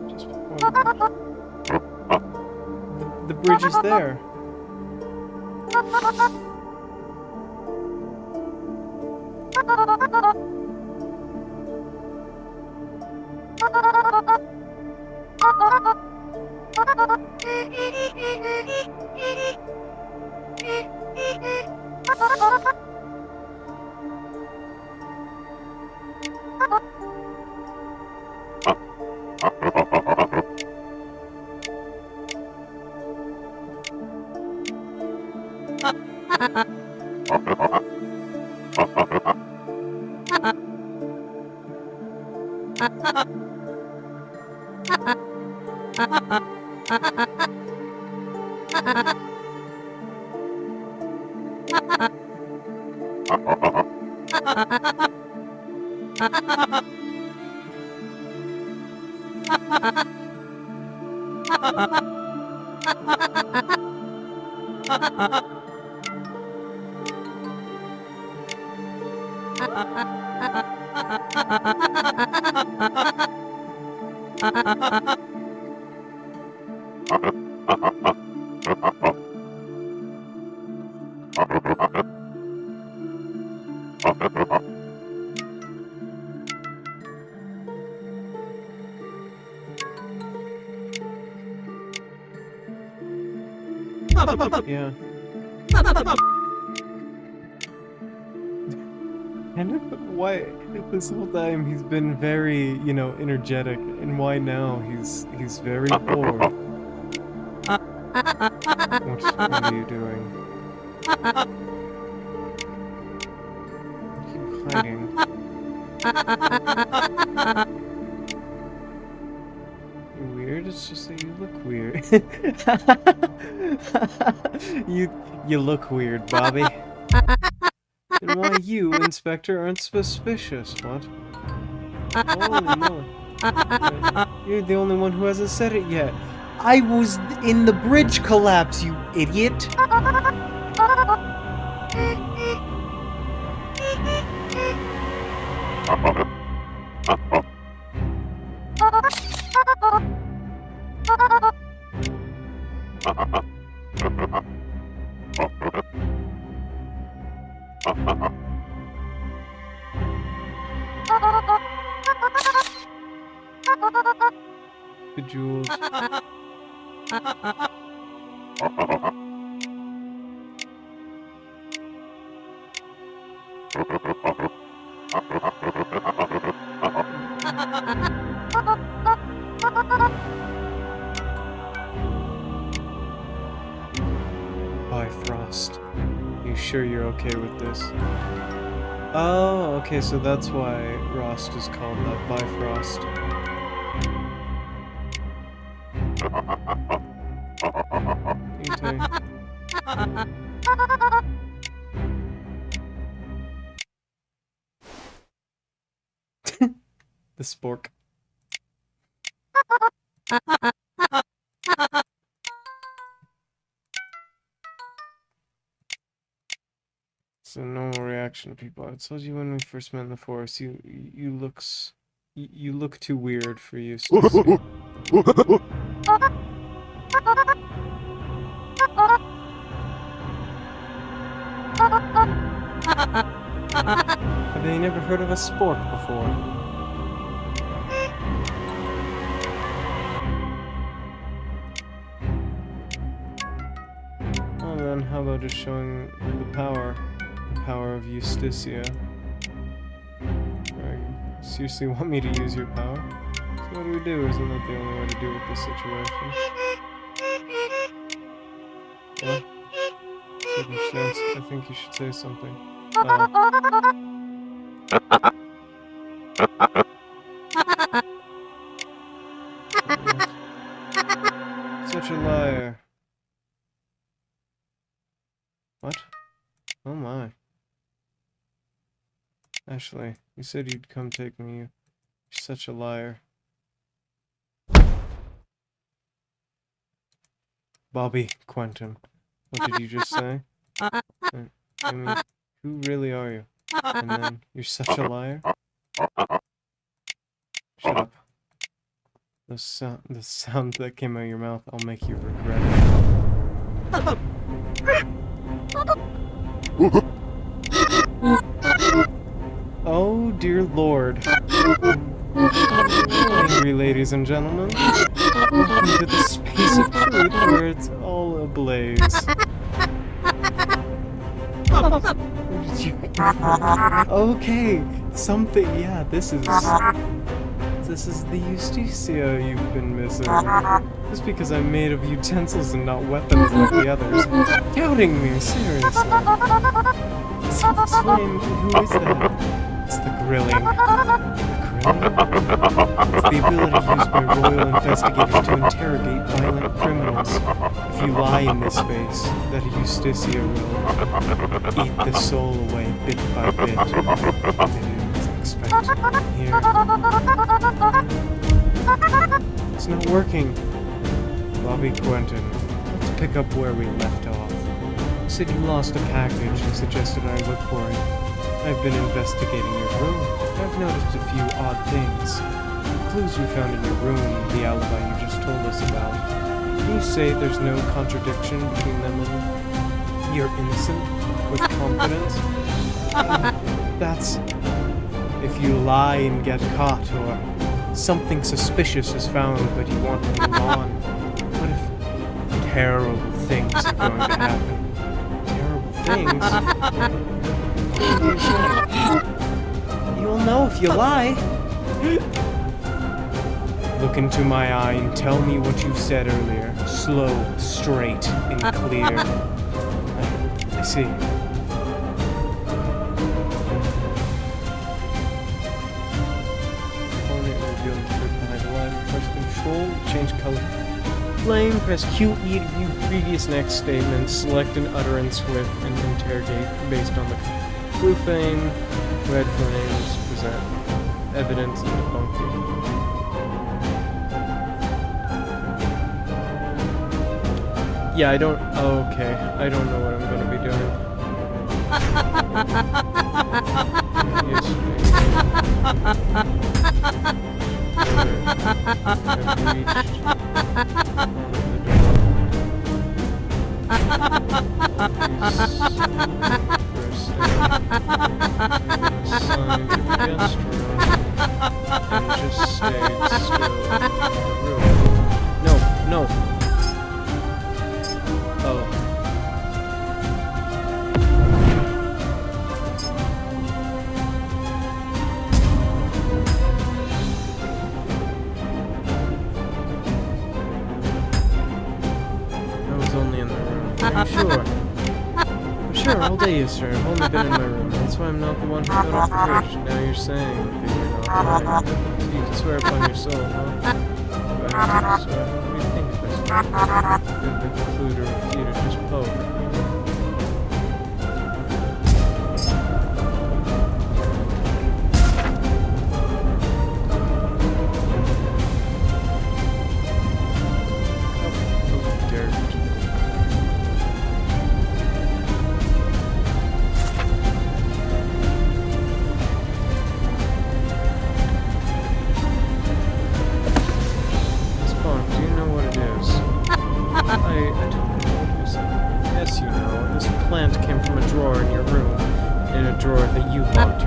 Just before the bridge is there. Yeah. And why this whole time he's been very, energetic, and why now he's very bored. What are you doing? Keep hiding. You're weird? It's just that you look weird. you look weird, Bobby. And why you, Inspector, aren't suspicious, what? Holy moly. You're the only one who hasn't said it yet. I was in the bridge collapse, you idiot! Bejeweled. Bifrost. You sure you're okay with this? Oh, okay, so that's why Rost is called that, Bifrost. Okay. The spork. So normal reaction to people. I told you when we first met in the forest. You look too weird for you. Stacy. Have they never heard of a spork before? Well then, how about just showing the power of Justicia? Seriously want me to use your power? So what do we do? Isn't that the only way to deal with this situation? What? Circumstance, I think you should say something. such a liar. What? Oh my. Ashley, you said you'd come take me. You're such a liar. Bobby, Quentin, what did you just say? I mean, who really are you? And then, you're such a liar? Shut up. The sound that came out of your mouth, I'll make you regret it. Oh, dear Lord. Angry ladies and gentlemen. Welcome to the space of truth where it's all ablaze. Okay, something, yeah, this is the Justicia you've been missing. Just because I'm made of utensils and not weapons like the others. Doubting me, seriously. So this flame, who is that? It's the grilling. The grilling? It's the ability used by royal investigators to interrogate violent criminals. If you lie in this space, that Justicia will eat the soul away bit by bit. Here. It's not working. Bobby Quentin, let's pick up where we left off. You said you lost a package and suggested I look for it. I've been investigating your room. I've noticed a few odd things. The clues we found in your room, the alibi you just told us about. Can you say there's no contradiction between them and you're innocent with confidence? That's... if you lie and get caught, or something suspicious is found but you want to move on. What if terrible things are going to happen? Terrible things? What do you say? You'll know if you lie. Look into my eye and tell me what you said earlier. Slow, straight, and clear. I see. Press Control, change color. Flame, press QE to view previous next statements. Select an utterance with and interrogate based on the blue flame. Red flames present evidence and debunking. Yeah, I don't. Oh, okay. I don't know what I'm going to be doing. Yes, No. Oh. Only in the room. Are you sure? I'm sure all day, yes, sir. I've only been in my room. That's why I'm not the one who got off the bridge. Now you're saying that you're not lying. So you can swear upon your soul, huh? But I swear, what do you think of this? Good to conclude or refute or just poke.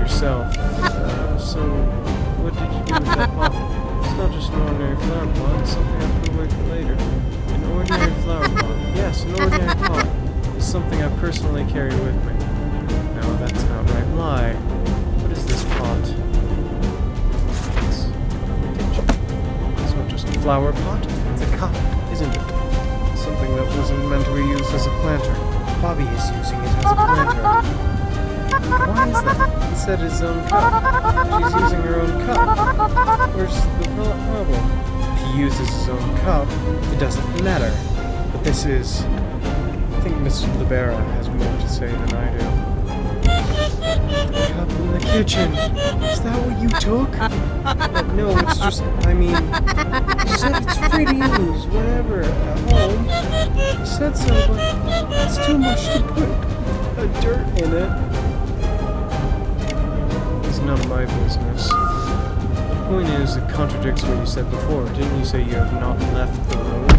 Yourself. So, what did you do with that pot? It's not just an ordinary flower pot, it's something I put away for later. An ordinary flower pot. Yes, an ordinary pot. It's something I personally carry with me. No, that's an outright lie. What is this pot? It's not just a flower pot, it's a cup, isn't it? Something that wasn't meant to be used as a planter. Bobby is using it as a planter. Why is that? He said his own cup. She's using her own cup. Where's the problem? If he uses his own cup, it doesn't matter. this is. I think Miss Libera has more to say than I do. The cup in the kitchen. Is that what you took? No, it's just, I mean, you said it's free to use whenever at home. You said so, but it's too much to put dirt in it. It's none of my business. The point is, it contradicts what you said before. Didn't you say you have not left the room?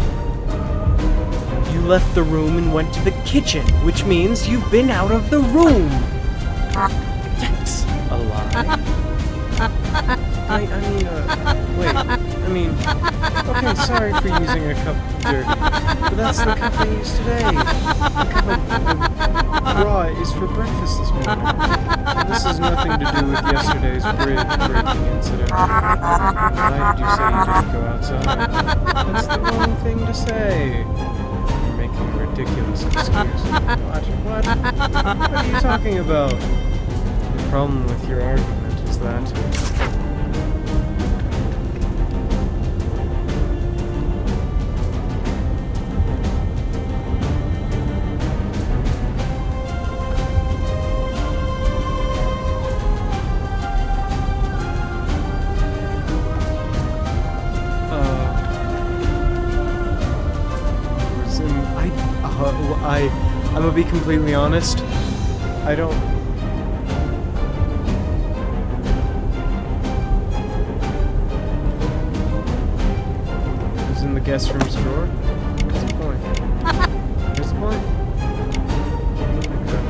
You left the room and went to the kitchen, which means you've been out of the room. That's a lie. Okay, sorry for using a cup of dirty, but that's the cup I used today. The cup I brought is for breakfast this morning. And this has nothing to do with yesterday's bridge-breaking incident. Why did you say you didn't go outside? That's the wrong thing to say. You're making a ridiculous excuse. What? What are you talking about? The problem with your argument is that... I'm gonna be completely honest. I don't... It was in the guest room's drawer? What's the point? What's the point? Okay.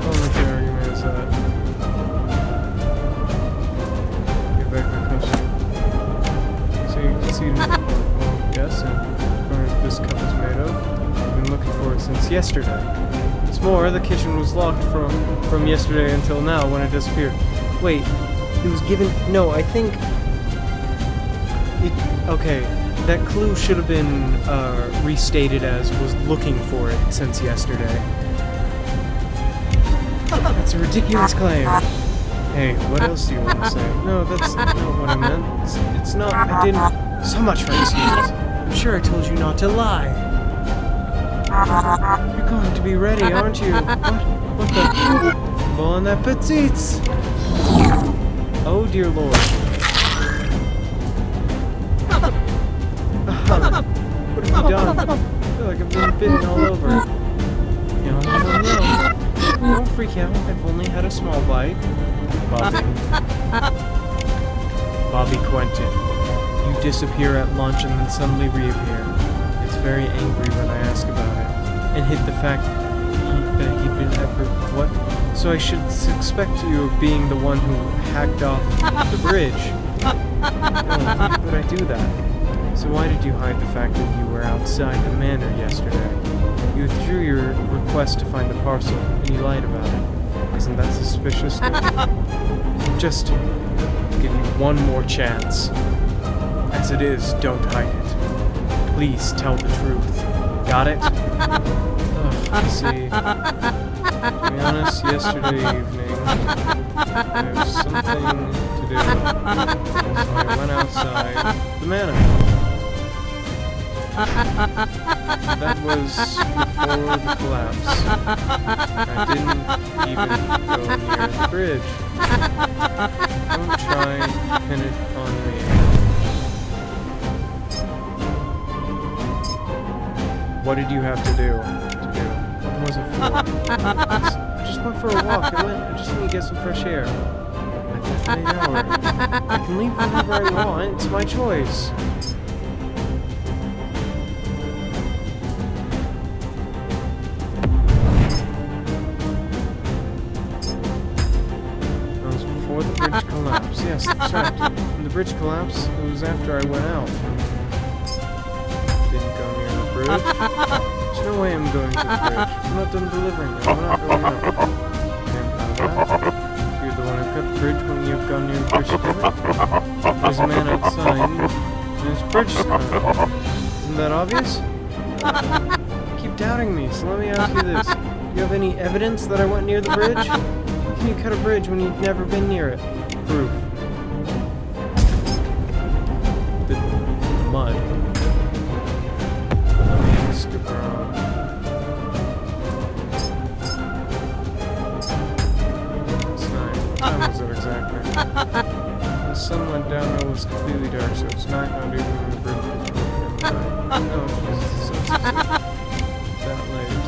All my argument is that... Get back to the question. So you can see... Well, yes, and where this cup is made of. I've been looking for it since yesterday. What's more, the kitchen was locked from yesterday until now when it disappeared. Wait, it was given... No, I think... Okay, that clue should have been restated as was looking for it since yesterday. That's a ridiculous claim. Hey, what else do you want to say? No, that's not what I meant. It's not... I didn't... So much for excuses. I'm sure I told you not to lie. You're going to be ready, aren't you? What the? Bon appetit! Oh dear lord. What have you done? I feel like I've been bitten all over. No. Don't freak out, I've only had a small bite. Bobby Quentin. You disappear at lunch and then suddenly reappear. It's very angry when I ask about it. And hit the fact that he'd been ever... What? So I should suspect you of being the one who hacked off the bridge. No, why would I do that? So why did you hide the fact that you were outside the manor yesterday? You withdrew your request to find the parcel, and you lied about it. Isn't that suspicious? Just give you one more chance. As it is, don't hide it. Please tell the truth. Got it? See, to be honest, yesterday evening, there was something to do, so I went outside the manor. That was before the collapse. I didn't even go near the bridge. Don't try to pin it on me. What did you have to do? What was it for? I just went for a walk. I just need to get some fresh air. At this late hour. I can leave whenever I want. It's my choice. That was before the bridge collapse. Yes, that's right. When the bridge collapsed, it was after I went out. Didn't go near the bridge. There's no way I'm going to the bridge. I'm not done delivering it. I'm not going out. Can't know that. You're the one who cut the bridge when you've gone near the bridge together. There's a man outside, and his bridge is cut. Isn't that obvious? You keep doubting me, so let me ask you this. Do you have any evidence that I went near the bridge? How can you cut a bridge when you've never been near it? Proof. The mud. Let me ask around. completely dark, so it's not even in the room. No, Jesus, so it's that late.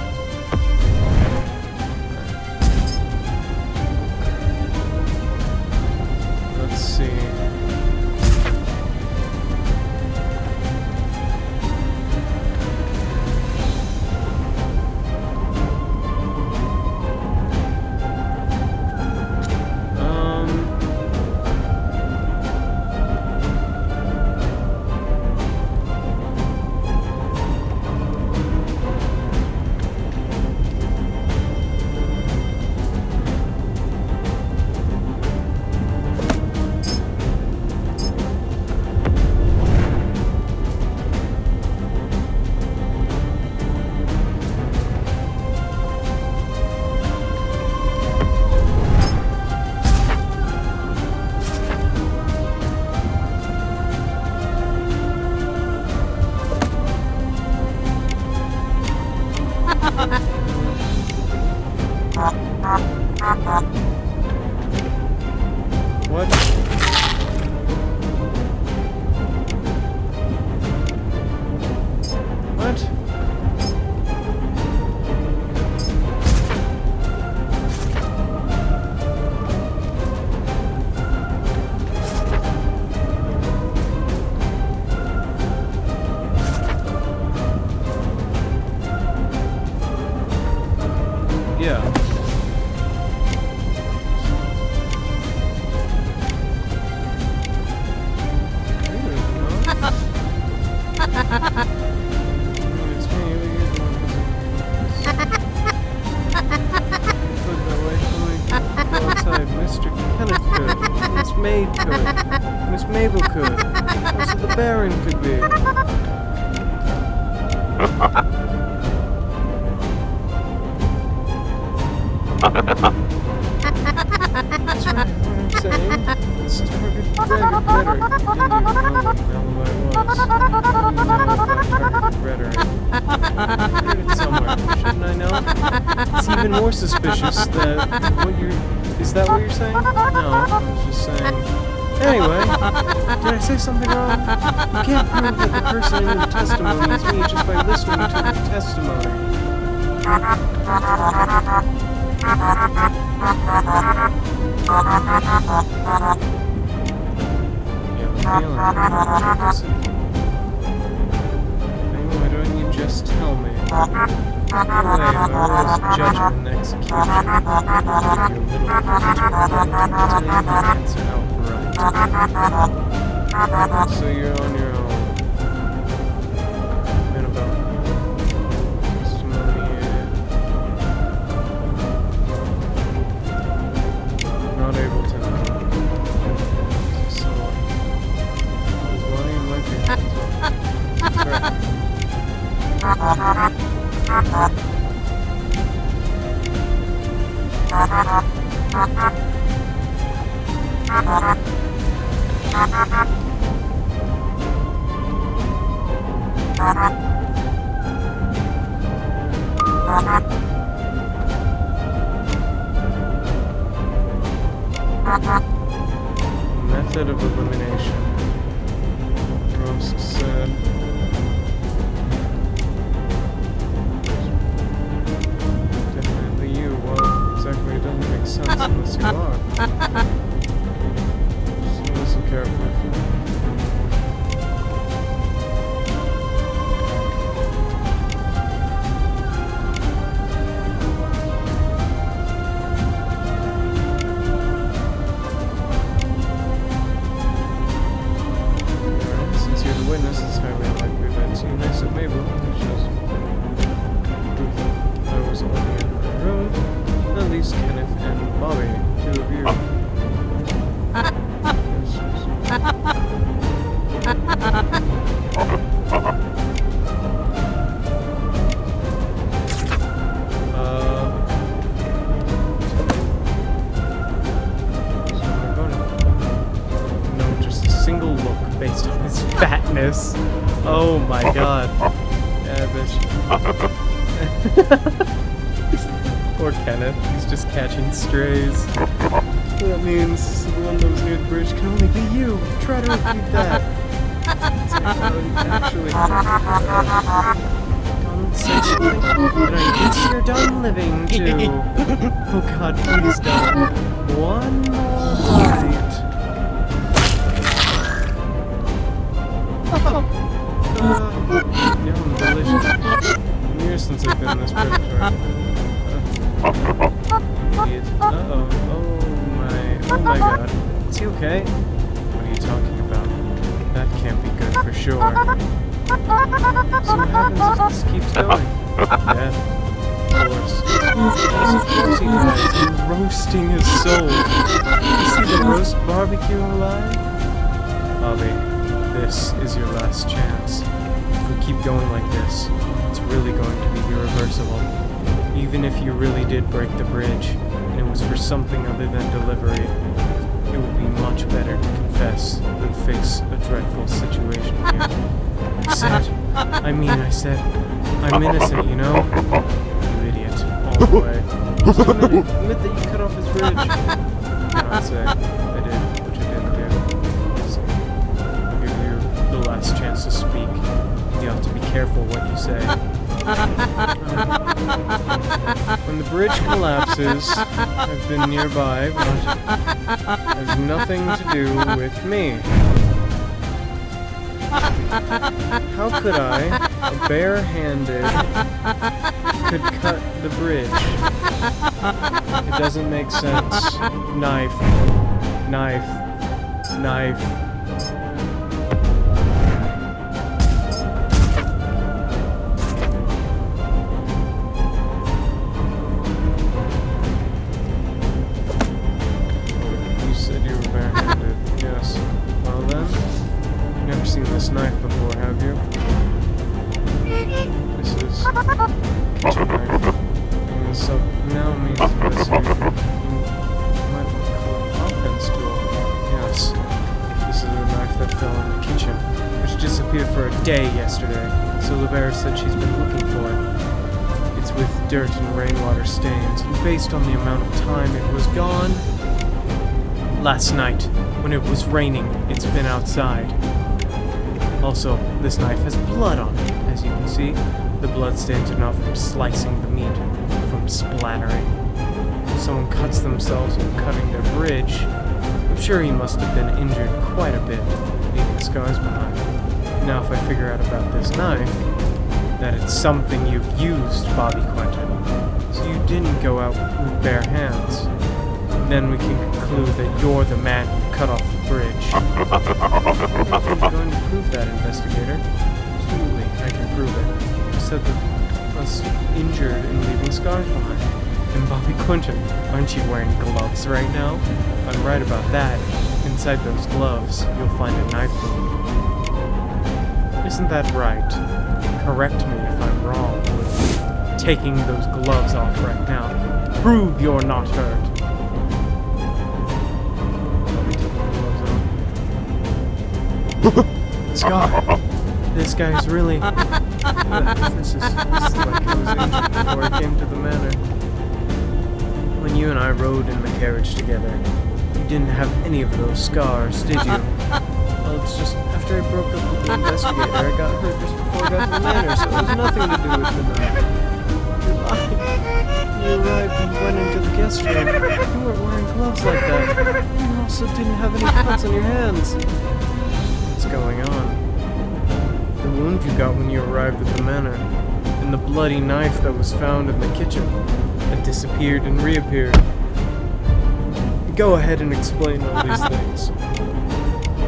Let's see. What? What? Yeah. Mr. Kenneth could. Miss Maid could. Miss Mabel could. Also the Baron could be. That's right, what I'm saying. It started better. Rhetoric. I heard it somewhere. Shouldn't I know? It's even more suspicious that what you're... Is that what you're saying? No, I was just saying... Anyway, did I say something wrong? You can't prove that the person in the testimony is me just by listening to the testimony. Why don't you just tell me? Anyway, my role is judgment and execution. I'll give you a little bit of answer outright. So you're on your own. And about testimony. Not able to know. So, there's money in my pants. That's right. Method of elimination. Rosk said. Definitely you. Well, exactly, it doesn't make sense unless you are. Just listen carefully. Since you're the witness, it's highly unlikely that you next at Mabel, which is proof that I was only in my room. At least Kenneth and Bobby, two of you. So am I going to... No, just a single look based on his fatness. Oh my god. Yeah, bitch. Poor Kenneth, he's just catching strays. That means the one that was near the bridge can only be you. Try to refute that. Actually, don't say something that I guess you're done living too. Oh God, please don't. One more bite. Yum, delicious. Years since I've been in this predatory. Idiot. Uh-oh. Oh my God. Is he okay? What are you talking about? That can't be good for sure. So what happens if this keeps going? Death. Of course. Yes, of course he dies. You're roasting his soul. You see the roast barbecue alive? Bobby, this is your last chance. If we keep going like this, it's really going to be irreversible. Even if you really did break the bridge, and it was for something other than delivery, it would be much better to confess than face a dreadful situation here. I said, I'm innocent, you know? You idiot, all the way. Just admit that you cut off his bridge. I'd say I did, which I didn't do. So, I'll give you the last chance to speak. You have to be careful what you say. When the bridge collapses, I've been nearby, but it has nothing to do with me. How could I, a bare-handed, could cut the bridge? It doesn't make sense. Knife. Knife. Knife. Seen this knife before, have you? This is a kitchen knife. And so now means investigating. You might want to call it an offense tool. Yes. This is a knife that fell in the kitchen, which disappeared for a day yesterday. So LeBear said she's been looking for it. It's with dirt and rainwater stains, and based on the amount of time it was gone, last night, when it was raining, it's been outside. Also, this knife has blood on it, as you can see. The blood stains are not from slicing the meat, but from splattering. If someone cuts themselves while cutting their bridge, I'm sure he must have been injured quite a bit, leaving scars behind. Now if I figure out about this knife, that it's something you've used, Bobby Quentin, so you didn't go out with bare hands, then we can conclude that you're the man who cut off the bridge. Are you going to prove that, investigator? Absolutely, I can prove it. You said that I was injured and leaving scars behind. And Bobby Quentin, aren't you wearing gloves right now? If I'm right about that, inside those gloves, you'll find a knife wound. Isn't that right? Correct me if I'm wrong with taking those gloves off right now. Prove you're not hurt. Scar, this guy's really... This is like he was injured before he came to the manor. When you and I rode in the carriage together, you didn't have any of those scars, did you? Well, it's just after I broke up with the investigator, I got hurt just before I got to the manor, so it has nothing to do with the knife. You lied. You arrived and went into the guest room. You weren't wearing gloves like that. You also didn't have any cuts on your hands. What's going on? The wound you got when you arrived at the manor, and the bloody knife that was found in the kitchen, that disappeared and reappeared. Go ahead and explain all these things.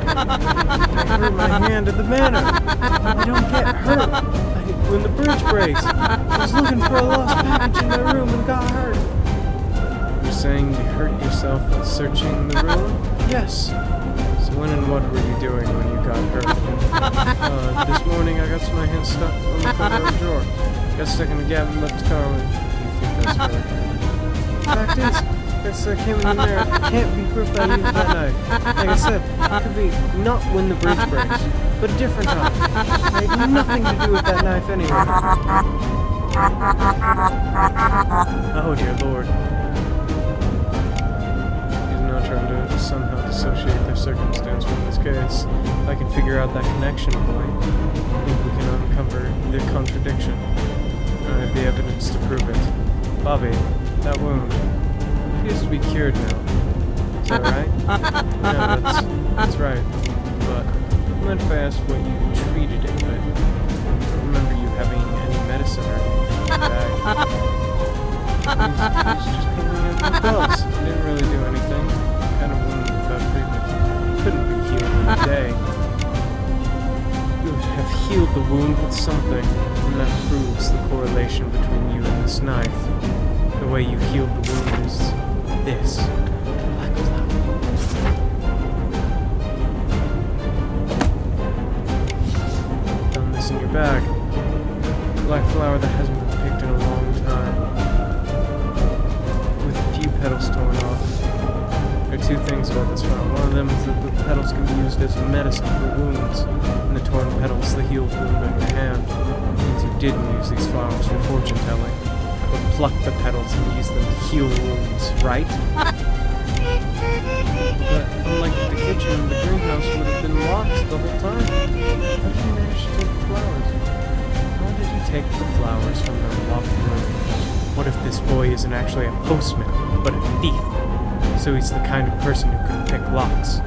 I hurt my hand at the manor. I don't get hurt when the bridge breaks. I was looking for a lost package in my room and got hurt. You're saying you hurt yourself while searching the room? Yes. So when and what were you doing when you got hurt? This morning I got my hand stuck on the corner of a drawer. Got stuck in the gap and left the car with. Do you think that's right? The fact is, I came in there. It can't be proof that I used that knife. Like I said, it could be not when the bridge breaks, but a different time. I had nothing to do with that knife anyway. Oh dear lord. He's not trying to somehow dissociate their circumstance from this case. If I can figure out that connection point, I think we can uncover the contradiction. I have the evidence to prove it. Bobby, that wound appears to be cured now. Is that right? Yeah, that's right. But I mind if I asked what you treated it with? I don't remember you having any medicine or anything in the bag. He's just covering it with pills. Didn't really do anything. Kind of wound without treatment. Couldn't be healed in a day. You would have healed the wound with something, and that proves the correlation between you and this knife. The way you healed the wound is this. Black flower. Done this in your bag. Black flower that hasn't been picked in a long time. With a few petals torn off. There are two things about this flower. One of them is that the petals can be used as medicine for wounds, and the torn petals the healed wound in the hand. It means you didn't use these flowers for fortune telling, but plucked the petals and used them to heal wounds, right? But unlike the kitchen, the greenhouse would have been locked the whole time. How did you manage to take the flowers? How did you take the flowers from their locked room? What if this boy isn't actually a postman, but a thief? So he's the kind of person who can pick locks.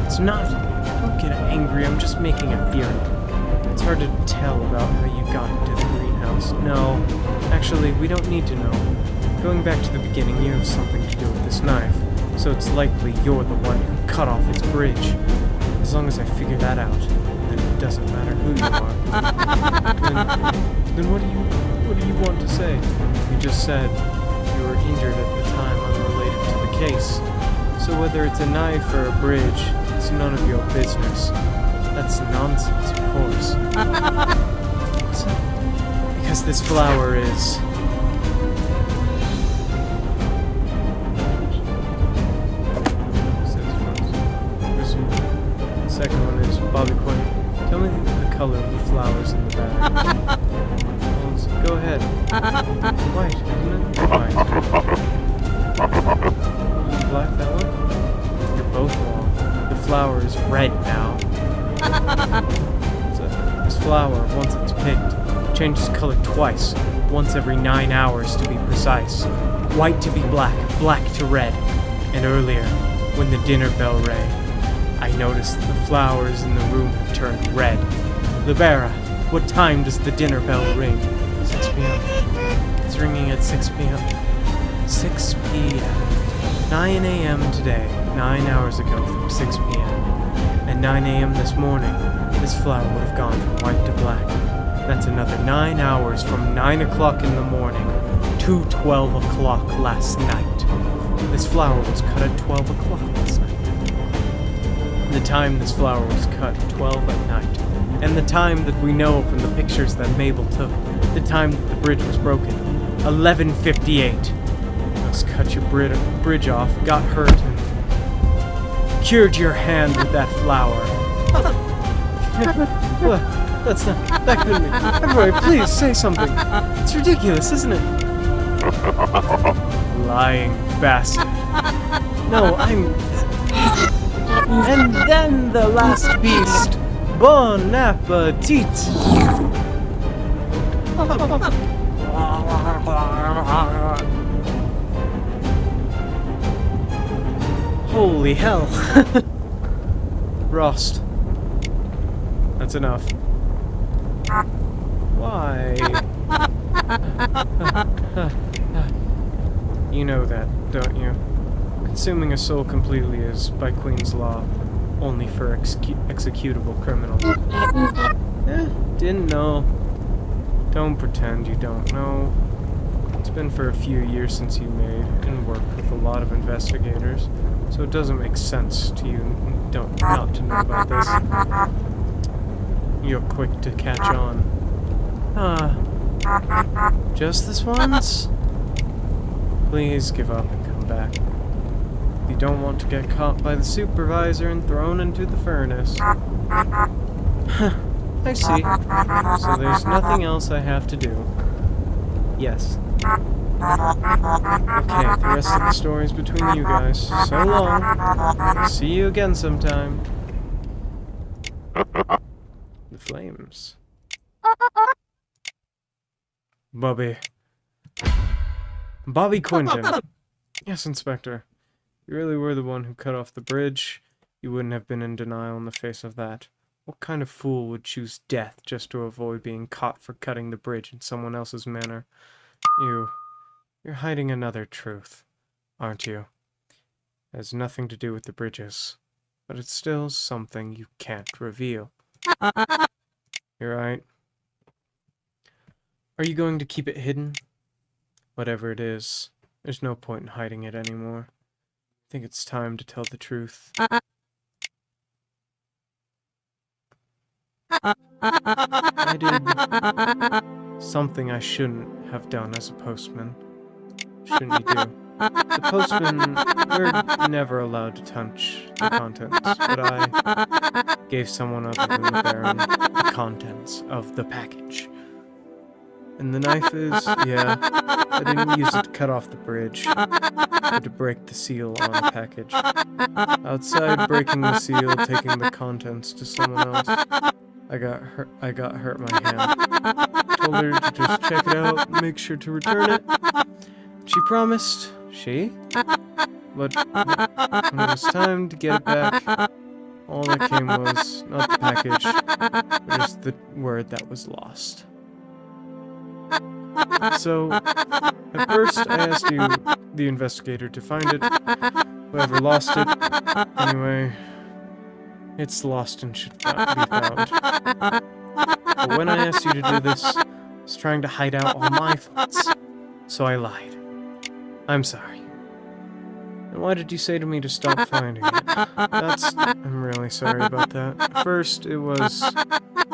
It's not. Don't get angry, I'm just making a theory. It's hard to tell about how you got into the greenhouse. No, actually, we don't need to know. Going back to the beginning, you have something to do with this knife, so it's likely you're the one who cut off its bridge. As long as I figure that out, then it doesn't matter who you are. Then what do you want to say? You just said you were injured at the time unrelated to the case. So whether it's a knife or a bridge, it's none of your business. That's nonsense, of course. Because this flower is... The second one is Bobby Quinn. Tell me the color of the flowers in the bag. Well, go ahead. White, isn't it? White. Black, that one? You're both wrong. The flower is red now. This flower, once it's picked, changes color twice. Once every 9 hours to be precise. White to be black, black to red. And earlier, when the dinner bell rang, I noticed that the flowers in the room have turned red. Libera, what time does the dinner bell ring? 6 p.m. It's ringing at 6 p.m. 6 p.m. 9 a.m. today, 9 hours ago from 6 p.m. At 9 a.m. this morning, this flower would have gone from white to black. That's another 9 hours from 9 o'clock in the morning to 12 o'clock last night. This flower was cut at 12 o'clock last night. The time this flower was cut, 12 at night. And the time that we know from the pictures that Mabel took, the time that the bridge was broken, 11:58. Just cut your bridge off, got hurt, and cured your hand with that flower. What? That's not... That couldn't be... Everybody, please, say something. It's ridiculous, isn't it? Lying bastard. No, I'm... And then the last beast. Bon appetit! Holy hell. Rost. That's enough. Why? You know that, don't you? Consuming a soul completely is, by Queen's law, only for executable criminals. Didn't know. Don't pretend you don't know. It's been for a few years since you made and worked with a lot of investigators, so it doesn't make sense to you not to know about this. You're quick to catch on. Just this once? Please give up and come back. You don't want to get caught by the supervisor and thrown into the furnace. I see. So there's nothing else I have to do. Yes. Okay, the rest of the story's between you guys. So long. I'll see you again sometime. The flames. Bobby. Bobby Quinton. Yes, Inspector. You really were the one who cut off the bridge. You wouldn't have been in denial in the face of that. What kind of fool would choose death just to avoid being caught for cutting the bridge in someone else's manner? You're hiding another truth, aren't you? It has nothing to do with the bridges, but it's still something you can't reveal. You're right. Are you going to keep it hidden? Whatever it is, there's no point in hiding it anymore. I think it's time to tell the truth. I did something I shouldn't have done as a postman. Shouldn't you do? The postman, we're never allowed to touch the contents, but I gave someone other than the Baron the contents of the package. And the knife is, yeah, I didn't use it to cut off the bridge, but to break the seal on the package. Outside breaking the seal, taking the contents to someone else, I got hurt my hand. Told her to just check it out, make sure to return it. She promised, but when it was time to get it back, all that came was not the package, but just the word that was lost. So, at first I asked you, the investigator, to find it, whoever lost it. Anyway, it's lost and should not be found. But when I asked you to do this, I was trying to hide out all my thoughts, so I lied. I'm sorry. And why did you say to me to stop finding it? I'm really sorry about that. At first, it was...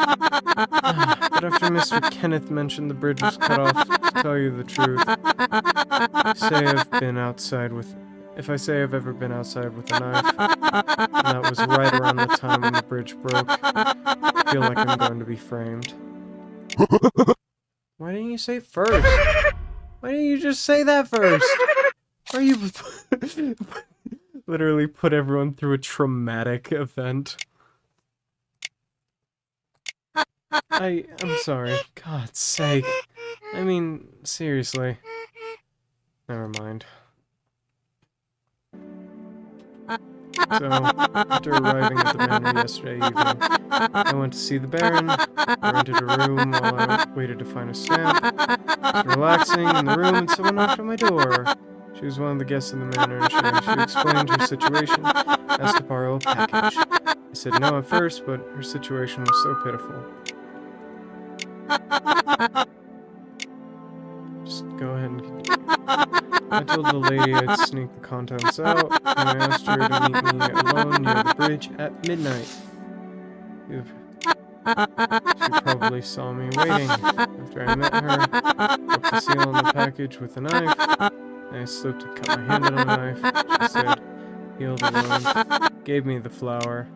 But after Mr. Kenneth mentioned the bridge was cut off, to tell you the truth, if I say I've ever been outside with a knife, and that was right around the time when the bridge broke, I feel like I'm going to be framed. Why didn't you say it first? Why didn't you just say that first? Why are you literally put everyone through a traumatic event? I'm sorry. God's sake. I mean, seriously. Never mind. So, after arriving at the manor yesterday evening, I went to see the Baron. I rented a room while I waited to find a stamp. I was relaxing in the room and someone knocked on my door. She was one of the guests in the manor and she explained her situation, asked to borrow a package. I said no at first, but her situation was so pitiful. Just go ahead and continue. I told the lady I'd sneak the contents out, and I asked her to meet me alone near the bridge at midnight. She probably saw me waiting. After I met her, broke the seal on the package with a knife, and I slipped and cut my hand on the knife. She said, heal the wound, gave me the flower.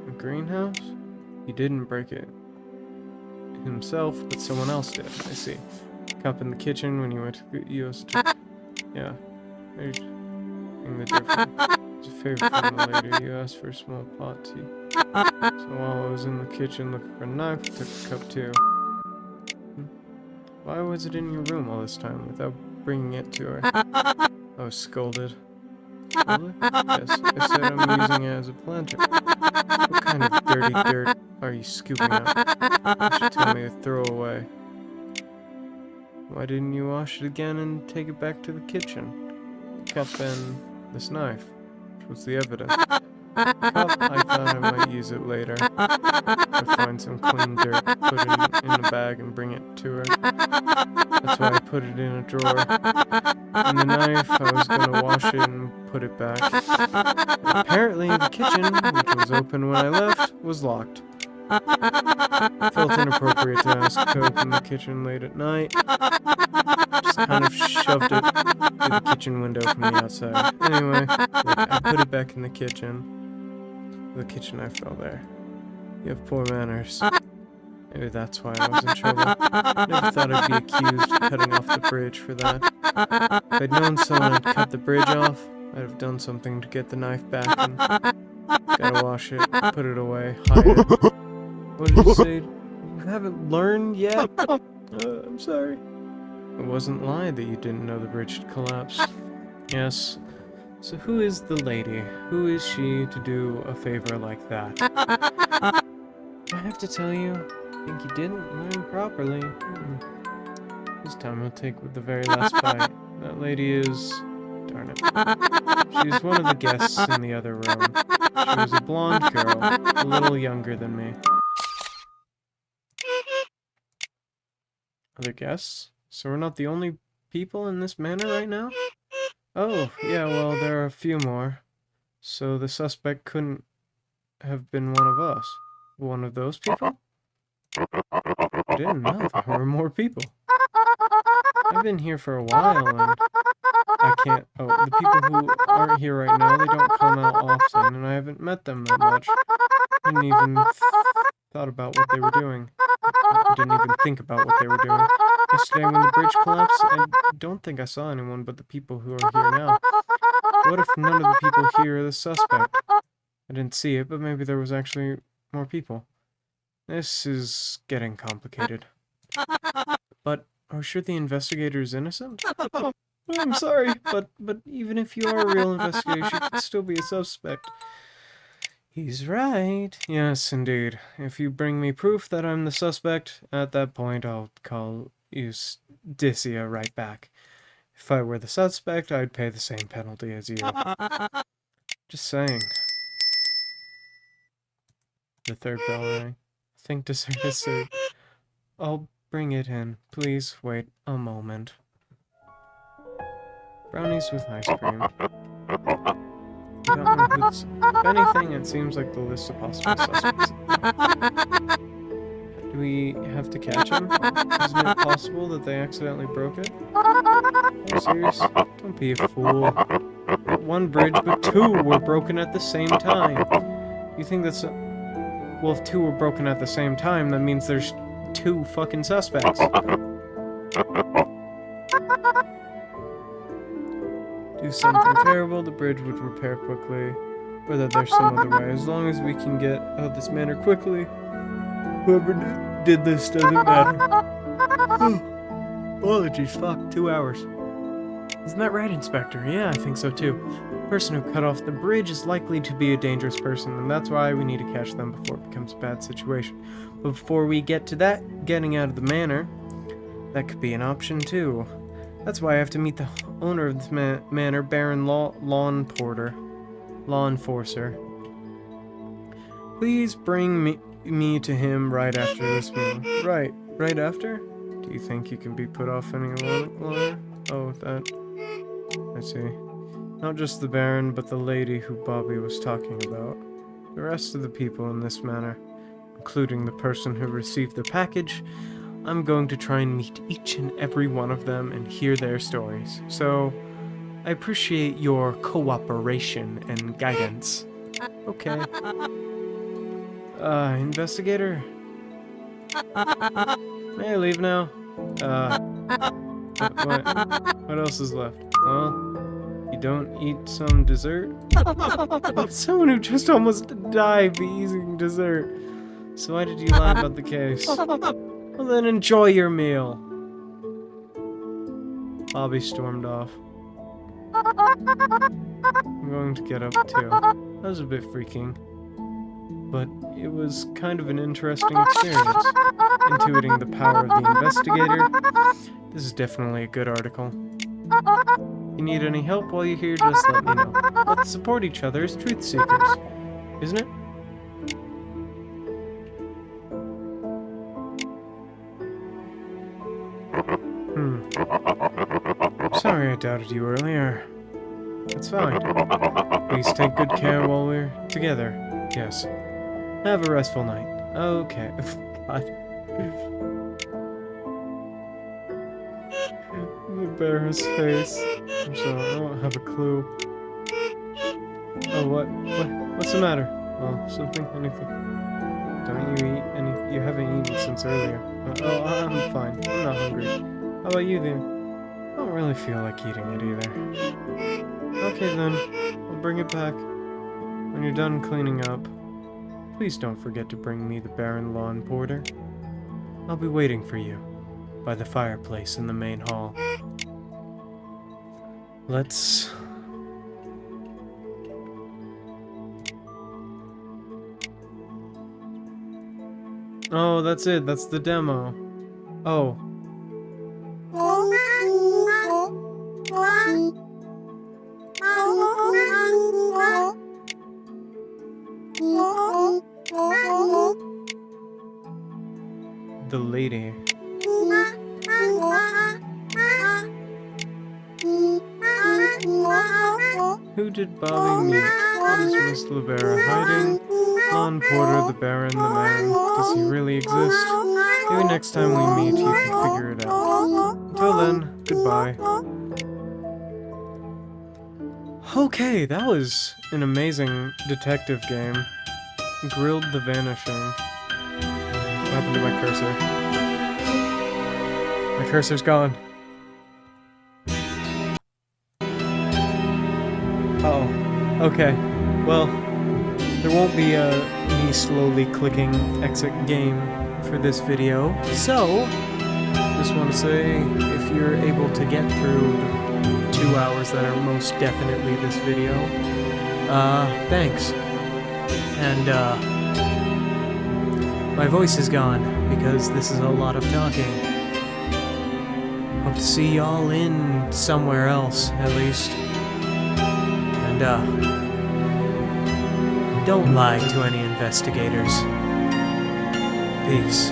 The greenhouse? He didn't break it himself, but someone else did. I see. Cup in the kitchen when you went to the US. Yeah. There's the difference. It's a favor from the lady. You asked for a small pot tea. So while I was in the kitchen looking for a knife, I took the cup too. Why was it in your room all this time without bringing it to her? I was scolded. Really? Yes, I said I'm using it as a planter. What kind of dirty dirt are you scooping up? You should tell me to throw away. Why didn't you wash it again and take it back to the kitchen? The cup and this knife, which was the evidence. The cup, I thought I might use it later. I'd find some clean dirt, put it in a bag and bring it to her. That's why I put it in a drawer. And the knife, I was gonna wash it and put it back. And apparently the kitchen, which was open when I left, was locked. Felt inappropriate to ask to open the kitchen late at night. Just kind of shoved it through the kitchen window from the outside. Anyway, I put it back in the kitchen. The kitchen knife fell there. You have poor manners. Maybe that's why I was in trouble. Never thought I'd be accused of cutting off the bridge for that. If I'd known someone had cut the bridge off, I'd have done something to get the knife back and gotta wash it, put it away, hide it. What did you say? You haven't learned yet? I'm sorry. It wasn't lie that you didn't know the bridge had collapsed. Yes. So who is the lady? Who is she to do a favor like that? I have to tell you, I think you didn't learn properly. This time I'll take with the very last bite. That lady is... darn it. She's one of the guests in the other room. She was a blonde girl, a little younger than me. Other guests? So we're not the only people in this manor right now? Oh, yeah, well, there are a few more. So the suspect couldn't have been one of us. One of those people? I didn't know there were more people. I've been here for a while, and I can't... Oh, the people who aren't here right now, they don't come out often, and I haven't met them that much. I didn't even thought about what they were doing. I didn't even think about what they were doing. Yesterday when the bridge collapsed, I don't think I saw anyone but the people who are here now. What if none of the people here are the suspect? I didn't see it, but maybe there was actually more people. This is getting complicated. But are we sure the investigator is innocent? I'm sorry, but even if you are a real investigator, she could still be a suspect. He's right. Yes, indeed. If you bring me proof that I'm the suspect, at that point I'll call you Dicia right back. If I were the suspect, I'd pay the same penalty as you. Just saying. The third bell rang. I think dessert is served. I'll bring it in. Please wait a moment. Brownies with ice cream. I don't know who this... If anything, it seems like the list of possible suspects. Do we have to catch him? Isn't it possible that they accidentally broke it? Are you serious? Don't be a fool. Not one bridge, but two were broken at the same time. You think that's... Well, if two were broken at the same time, that means there's two fucking suspects. Do something terrible, the bridge would repair quickly. Or that there's some other way. As long as we can get out of this manor quickly, whoever did this doesn't matter. Apologies, fuck, 2 hours. Isn't that right, Inspector? Yeah, I think so too. The person who cut off the bridge is likely to be a dangerous person, and that's why we need to catch them before it becomes a bad situation. But before we get to that, getting out of the manor, that could be an option too. That's why I have to meet the owner of this manor, Baron Lawn Porter. Law Enforcer. Please bring me to him right after this meeting. Right after? Do you think you can be put off any longer? Oh, that... I see. Not just the Baron, but the lady who Bobby was talking about. The rest of the people in this manor, including the person who received the package, I'm going to try and meet each and every one of them and hear their stories. So, I appreciate your cooperation and guidance. Okay. Investigator? May I leave now? What else is left? Well, you don't eat some dessert? Someone who just almost died be eating dessert. So why did you lie about the case? Well then enjoy your meal. Bobby stormed off. I'm going to get up too. That was a bit freaking. But it was kind of an interesting experience. Intuiting the power of the investigator. This is definitely a good article. If you need any help while you're here, just let me know. Let's support each other as truth seekers. Isn't it? Sorry I doubted you earlier. It's fine. Please take good care while we're together. Yes. Have a restful night. Okay. God. The bear's face. I'm sorry, I don't have a clue. Oh, what's the matter? Oh, something? Anything? Don't you eat any? You haven't eaten since earlier. Oh, I'm fine. I'm not hungry. How about you, then? I don't really feel like eating it either. Okay, then. I'll bring it back. When you're done cleaning up, please don't forget to bring me the barren lawn porter. I'll be waiting for you by the fireplace in the main hall. Let's... Oh, that's it. That's the demo. Oh. The lady. Who did Bobby meet? What is Miss Libera hiding? Lawn Porter, the Baron, the man. Does he really exist? Maybe next time we meet you can figure it out. Until then, goodbye. Okay, that was an amazing detective game. Grilled the Vanishing. What happened to my cursor? My cursor's gone. Uh-oh. Okay. Well, there won't be me slowly clicking exit game for this video. So, just want to say, if you're able to get through the 2 hours that are most definitely this video, thanks. And, my voice is gone because this is a lot of talking. Hope to see y'all in somewhere else, at least. And, don't lie to any investigators. Peace.